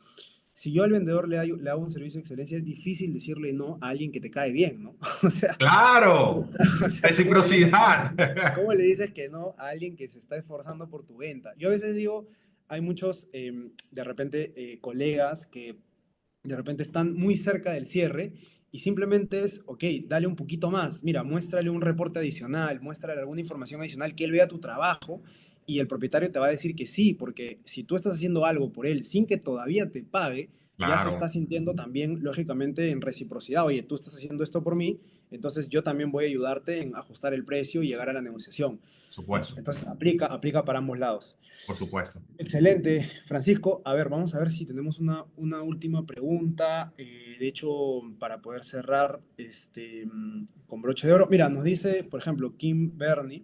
si yo al vendedor le hago un servicio de excelencia, es difícil decirle no a alguien que te cae bien, ¿no? O sea, Claro. o sea, Reciprocidad. ¿cómo le dices que no a alguien que se está esforzando por tu venta? Yo a veces digo, hay muchos, de repente, colegas que de repente están muy cerca del cierre y simplemente es, ok, dale un poquito más, mira, muéstrale un reporte adicional, muéstrale alguna información adicional, que él vea tu trabajo y el propietario te va a decir que sí, porque si tú estás haciendo algo por él sin que todavía te pague, ya se está Claro, sintiendo también, lógicamente, en reciprocidad. Oye, tú estás haciendo esto por mí, entonces yo también voy a ayudarte en ajustar el precio y llegar a la negociación. por supuesto, Entonces aplica para ambos lados. por supuesto. Excelente, Francisco. A ver, vamos a ver si tenemos una última pregunta. De hecho, para poder cerrar con broche de oro. Mira, nos dice, por ejemplo, Kim Bernie,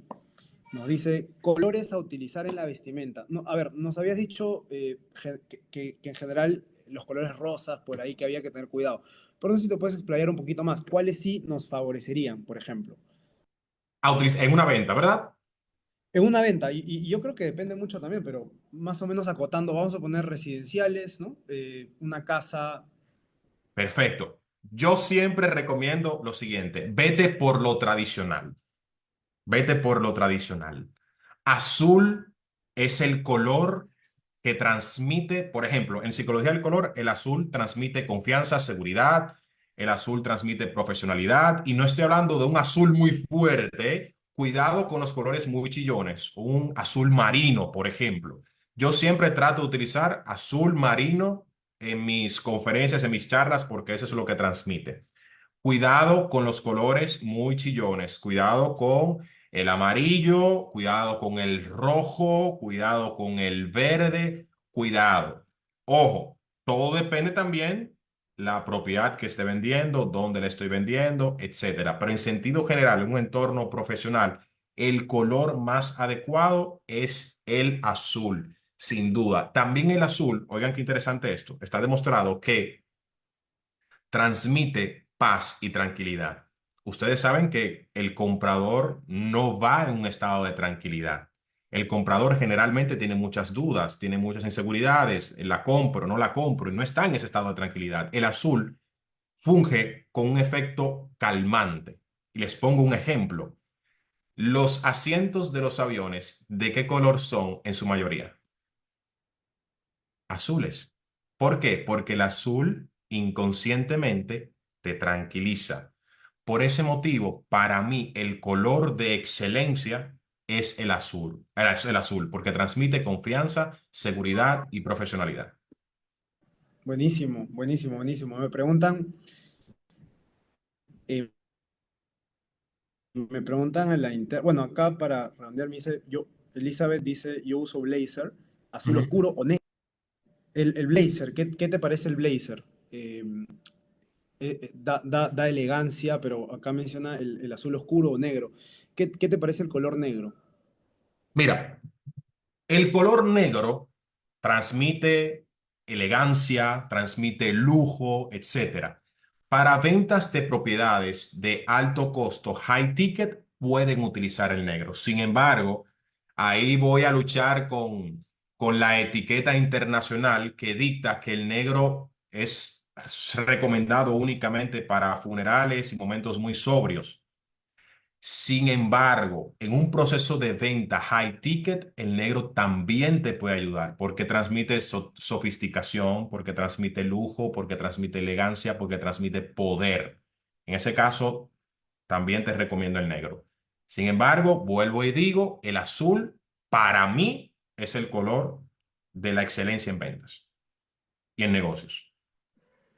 nos dice colores a utilizar en la vestimenta. No, a ver, nos habías dicho que en general los colores rosas, por ahí que había que tener cuidado. Pero no sé si te puedes explayar un poquito más. ¿Cuáles sí nos favorecerían, por ejemplo? En una venta, ¿verdad? En una venta, y yo creo que depende mucho también, pero más o menos acotando, vamos a poner residenciales, ¿no? Una casa. Perfecto. Yo siempre recomiendo lo siguiente, vete por lo tradicional. Vete por lo tradicional. Azul es el color que transmite, por ejemplo, en psicología del color, el azul transmite confianza, seguridad, el azul transmite profesionalidad, y no estoy hablando de un azul muy fuerte. Cuidado con los colores muy chillones, un azul marino, por ejemplo. Yo siempre trato de utilizar azul marino en mis conferencias, en mis charlas, porque eso es lo que transmite. Cuidado con los colores muy chillones, cuidado con el amarillo, cuidado con el rojo, cuidado con el verde, cuidado. Ojo, todo depende también la propiedad que esté vendiendo, dónde la estoy vendiendo, etcétera. Pero en sentido general, en un entorno profesional, el color más adecuado es el azul, sin duda. También el azul, oigan qué interesante esto, está demostrado que transmite paz y tranquilidad. Ustedes saben que el comprador no va en un estado de tranquilidad. El comprador generalmente tiene muchas dudas, tiene muchas inseguridades, la compro, no la compro, y no está en ese estado de tranquilidad. El azul funge con un efecto calmante. Y les pongo un ejemplo. Los asientos de los aviones, ¿de qué color son en su mayoría? Azules. ¿Por qué? Porque el azul inconscientemente te tranquiliza. Por ese motivo, para mí, el color de excelencia es el azul, porque transmite confianza, seguridad y profesionalidad. Buenísimo, buenísimo, buenísimo. Me preguntan a la bueno, acá para redondear me dice, Elizabeth dice, yo uso blazer, azul Ujú. oscuro o negro. El blazer, ¿qué te parece el blazer? Da elegancia, pero acá menciona el azul oscuro o negro. ¿Qué te parece el color negro? Mira, el color negro transmite elegancia, transmite lujo, etcétera. Para ventas de propiedades de alto costo, high ticket, pueden utilizar el negro. Sin embargo, ahí voy a luchar con la etiqueta internacional que dicta que el negro es recomendado únicamente para funerales y momentos muy sobrios. Sin embargo, en un proceso de venta high ticket, el negro también te puede ayudar porque transmite sofisticación, porque transmite lujo, porque transmite elegancia, porque transmite poder. En ese caso, también te recomiendo el negro. Sin embargo, vuelvo y digo, el azul para mí es el color de la excelencia en ventas y en negocios.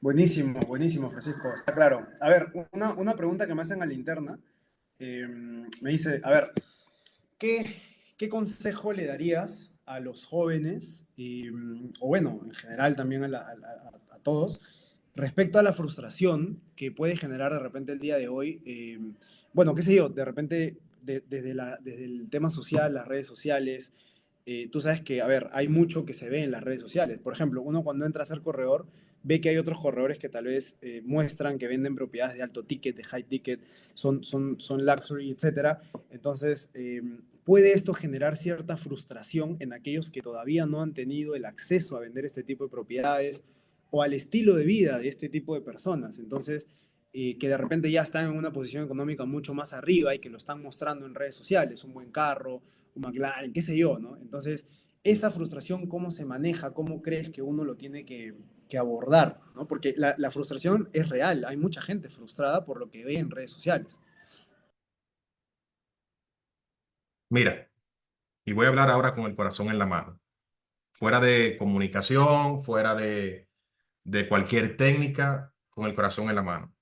Buenísimo, buenísimo, Francisco, está claro. A ver, una pregunta que me hacen a la interna. Me dice, a ver, ¿qué, qué consejo le darías a los jóvenes, o bueno, en general también a todos, respecto a la frustración que puede generar de repente el día de hoy? Bueno, qué sé yo, de repente desde el tema social, las redes sociales, tú sabes que, a ver, hay mucho que se ve en las redes sociales. Por ejemplo, uno cuando entra a ser corredor ve que hay otros corredores que tal vez muestran que venden propiedades de alto ticket, de high ticket, son luxury, etcétera. Entonces, puede esto generar cierta frustración en aquellos que todavía no han tenido el acceso a vender este tipo de propiedades o al estilo de vida de este tipo de personas. Entonces, que de repente ya están en una posición económica mucho más arriba y que lo están mostrando en redes sociales, un buen carro, un McLaren, qué sé yo, ¿no? Entonces, esa frustración, ¿cómo se maneja? ¿Cómo crees que uno lo tiene que abordar? ¿No? Porque la frustración es real, hay mucha gente frustrada por lo que ve en redes sociales. Mira, y voy a hablar ahora con el corazón en la mano, fuera de comunicación, fuera de cualquier técnica, con el corazón en la mano.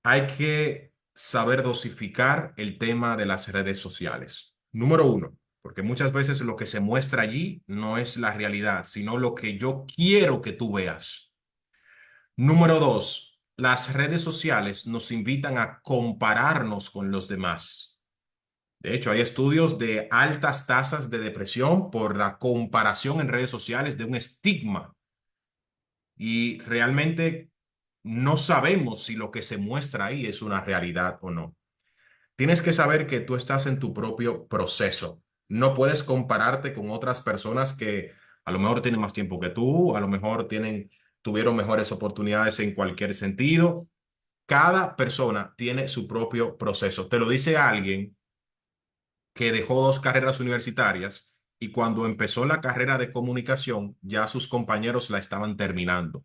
Hay que saber dosificar el tema de las redes sociales. Número uno, porque muchas veces lo que se muestra allí no es la realidad, sino lo que yo quiero que tú veas. Número dos, las redes sociales nos invitan a compararnos con los demás. De hecho, hay estudios de altas tasas de depresión por la comparación en redes sociales de un estigma y realmente no sabemos si lo que se muestra ahí es una realidad o no. Tienes que saber que tú estás en tu propio proceso. No puedes compararte con otras personas que a lo mejor tienen más tiempo que tú, a lo mejor tuvieron mejores oportunidades en cualquier sentido. Cada persona tiene su propio proceso. Te lo dice alguien que dejó dos carreras universitarias y cuando empezó la carrera de comunicación, ya sus compañeros la estaban terminando.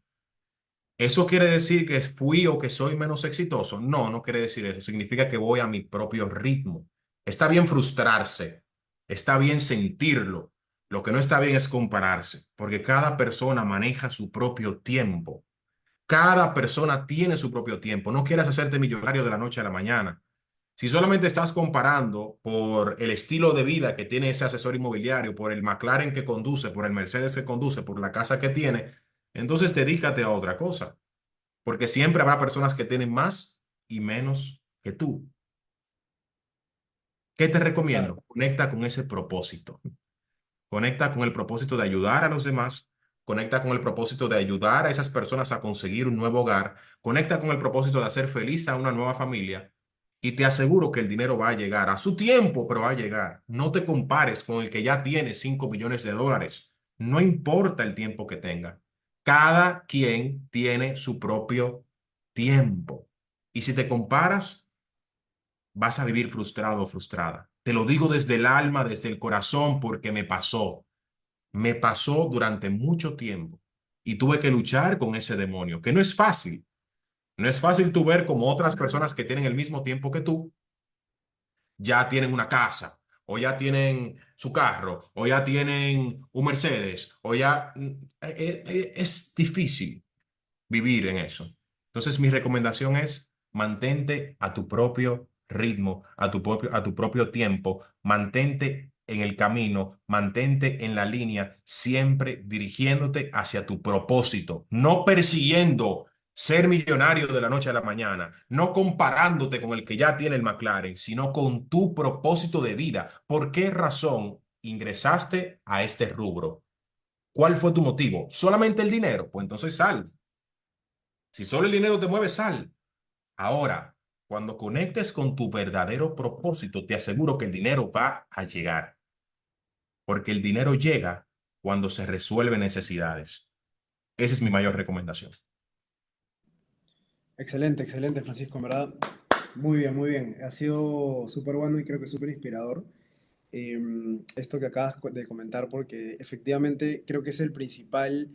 ¿Eso quiere decir que fui o que soy menos exitoso? No, no quiere decir eso. Significa que voy a mi propio ritmo. Está bien frustrarse, está bien sentirlo. Lo que no está bien es compararse, porque cada persona maneja su propio tiempo. Cada persona tiene su propio tiempo. No quieras hacerte millonario de la noche a la mañana. Si solamente estás comparando por el estilo de vida que tiene ese asesor inmobiliario, por el McLaren que conduce, por el Mercedes que conduce, por la casa que tiene, entonces dedícate a otra cosa, porque siempre habrá personas que tienen más y menos que tú. ¿Qué te Claro. recomiendo? Conecta con ese propósito. Conecta con el propósito de ayudar a los demás. Conecta con el propósito de ayudar a esas personas a conseguir un nuevo hogar. Conecta con el propósito de hacer feliz a una nueva familia. Y te aseguro que el dinero va a llegar a su tiempo, pero va a llegar. No te compares con el que ya tiene 5 millones de dólares. No importa el tiempo que tenga. Cada quien tiene su propio tiempo. Y si te comparas, vas a vivir frustrado o frustrada. Te lo digo desde el alma, desde el corazón, porque me pasó. Me pasó durante mucho tiempo y tuve que luchar con ese demonio, que no es fácil. No es fácil tú ver como otras personas que tienen el mismo tiempo que tú ya tienen una casa, o ya tienen su carro, o ya tienen un Mercedes, o ya... es difícil vivir en eso. Entonces, mi recomendación es mantente a tu propio ritmo, a tu propio tiempo, mantente en el camino, mantente en la línea, siempre dirigiéndote hacia tu propósito, no persiguiendo ser millonario de la noche a la mañana, no comparándote con el que ya tiene el McLaren, sino con tu propósito de vida. ¿Por qué razón ingresaste a este rubro? ¿Cuál fue tu motivo? ¿Solamente el dinero? Pues entonces sal. Si solo el dinero te mueve, sal. Ahora, cuando conectes con tu verdadero propósito, te aseguro que el dinero va a llegar, porque el dinero llega cuando se resuelven necesidades. Esa es mi mayor recomendación. Excelente, excelente, Francisco, en verdad. Muy bien, muy bien. Ha sido súper bueno y creo que súper inspirador esto que acabas de comentar, porque efectivamente creo que es el principal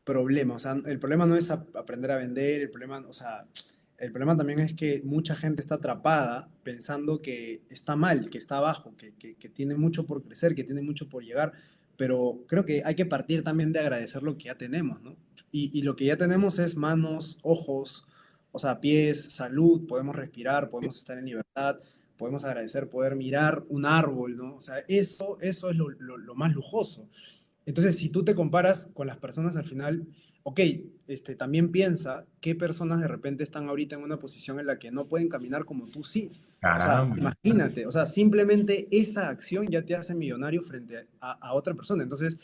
problema. O sea, el problema no es aprender a vender, el problema, o sea, el problema también es que mucha gente está atrapada pensando que está mal, que está abajo, que tiene mucho por crecer, que tiene mucho por llegar, pero creo que hay que partir también de agradecer lo que ya tenemos, ¿no? Y lo que ya tenemos es manos, ojos, o sea, pies, salud, podemos respirar, podemos estar en libertad, podemos agradecer poder mirar un árbol, ¿no? O sea, eso es lo más lujoso. Entonces, si tú te comparas con las personas al final, ok, también piensa qué personas de repente están ahorita en una posición en la que no pueden caminar como tú sí. O sea, Caramba. imagínate, o sea, simplemente esa acción ya te hace millonario frente a otra persona. Entonces,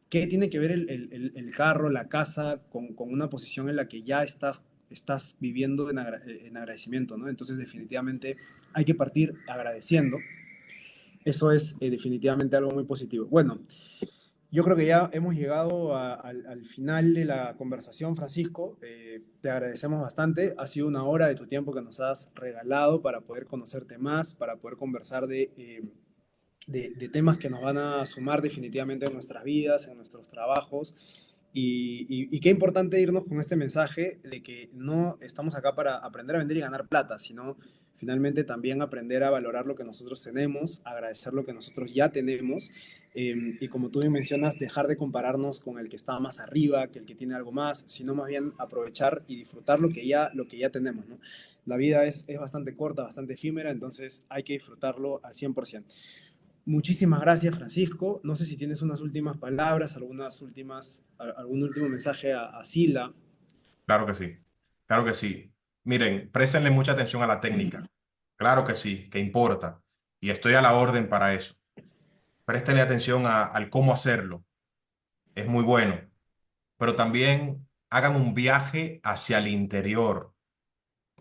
¿qué tiene que ver el carro, la casa, con una posición en la que ya estás viviendo en agradecimiento, ¿no? Entonces, definitivamente hay que partir agradeciendo. Eso es definitivamente algo muy positivo. Bueno, yo creo que ya hemos llegado al final de la conversación, Francisco. Te agradecemos bastante. Ha sido una hora de tu tiempo que nos has regalado para poder conocerte más, para poder conversar de temas que nos van a sumar definitivamente en nuestras vidas, en nuestros trabajos. Y qué importante irnos con este mensaje de que no estamos acá para aprender a vender y ganar plata, sino finalmente también aprender a valorar lo que nosotros tenemos, agradecer lo que nosotros ya tenemos, y como tú bien mencionas, dejar de compararnos con el que está más arriba, que el que tiene algo más, sino más bien aprovechar y disfrutar lo que ya tenemos, ¿no? La vida es bastante corta, bastante efímera, entonces hay que disfrutarlo al 100%. Muchísimas gracias, Francisco. No sé si tienes unas últimas palabras, algún último mensaje a Sila. Claro que sí, claro que sí. Miren, préstenle mucha atención a la técnica. Claro que sí, que importa. Y estoy a la orden para eso. Préstenle atención al cómo hacerlo. Es muy bueno. Pero también hagan un viaje hacia el interior.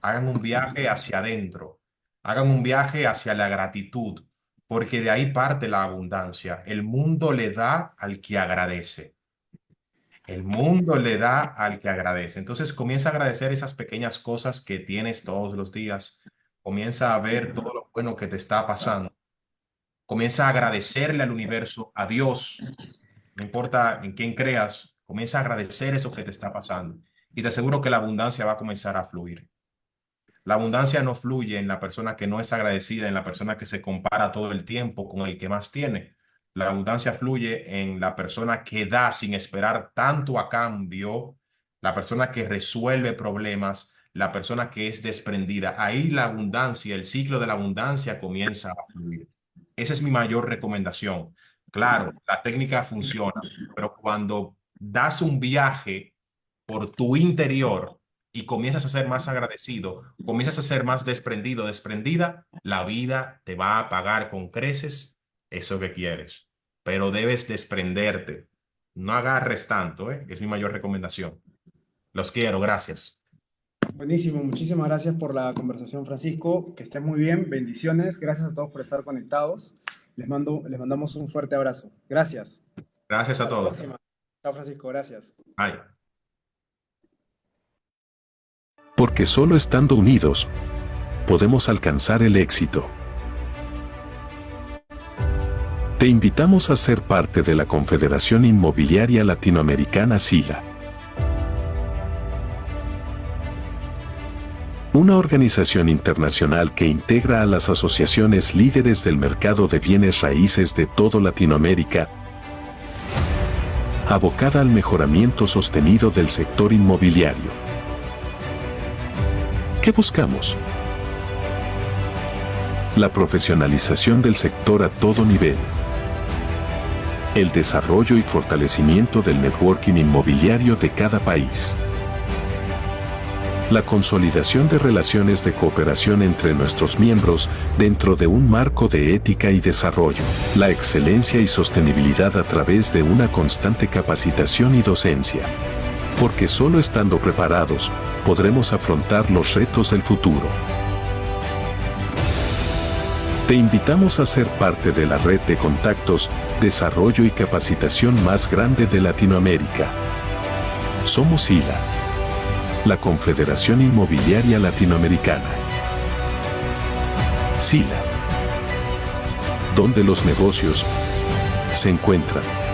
Hagan un viaje hacia adentro. Hagan un viaje hacia la gratitud. Porque de ahí parte la abundancia. El mundo le da al que agradece. El mundo le da al que agradece. Entonces comienza a agradecer esas pequeñas cosas que tienes todos los días. Comienza a ver todo lo bueno que te está pasando. Comienza a agradecerle al universo, a Dios, no importa en quién creas, comienza a agradecer eso que te está pasando. Y te aseguro que la abundancia va a comenzar a fluir. La abundancia no fluye en la persona que no es agradecida, en la persona que se compara todo el tiempo con el que más tiene. La abundancia fluye en la persona que da sin esperar tanto a cambio, la persona que resuelve problemas, la persona que es desprendida. Ahí la abundancia, el ciclo de la abundancia comienza a fluir. Esa es mi mayor recomendación. Claro, la técnica funciona, pero cuando das un viaje por tu interior, y comienzas a ser más agradecido, comienzas a ser más desprendido, desprendida, la vida te va a pagar con creces eso que quieres. Pero debes desprenderte. No agarres tanto, ¿eh? Es mi mayor recomendación. Los quiero, gracias. Buenísimo, muchísimas gracias por la conversación, Francisco. Que estén muy bien, bendiciones. Gracias a todos por estar conectados. Les mandamos un fuerte abrazo. Gracias. Gracias a Hasta la todos. próxima. Chao, Francisco, gracias. Bye. Porque solo estando unidos, podemos alcanzar el éxito. Te invitamos a ser parte de la Confederación Inmobiliaria Latinoamericana SILA. Una organización internacional que integra a las asociaciones líderes del mercado de bienes raíces de toda Latinoamérica, abocada al mejoramiento sostenido del sector inmobiliario. ¿Qué buscamos? La profesionalización del sector a todo nivel. El desarrollo y fortalecimiento del networking inmobiliario de cada país. la consolidación de relaciones de cooperación entre nuestros miembros dentro de un marco de ética y desarrollo, la excelencia y sostenibilidad a través de una constante capacitación y docencia. Porque solo estando preparados, podremos afrontar los retos del futuro. Te invitamos a ser parte de la red de contactos, desarrollo y capacitación más grande de Latinoamérica. Somos SILA, la Confederación Inmobiliaria Latinoamericana. SILA, donde los negocios se encuentran.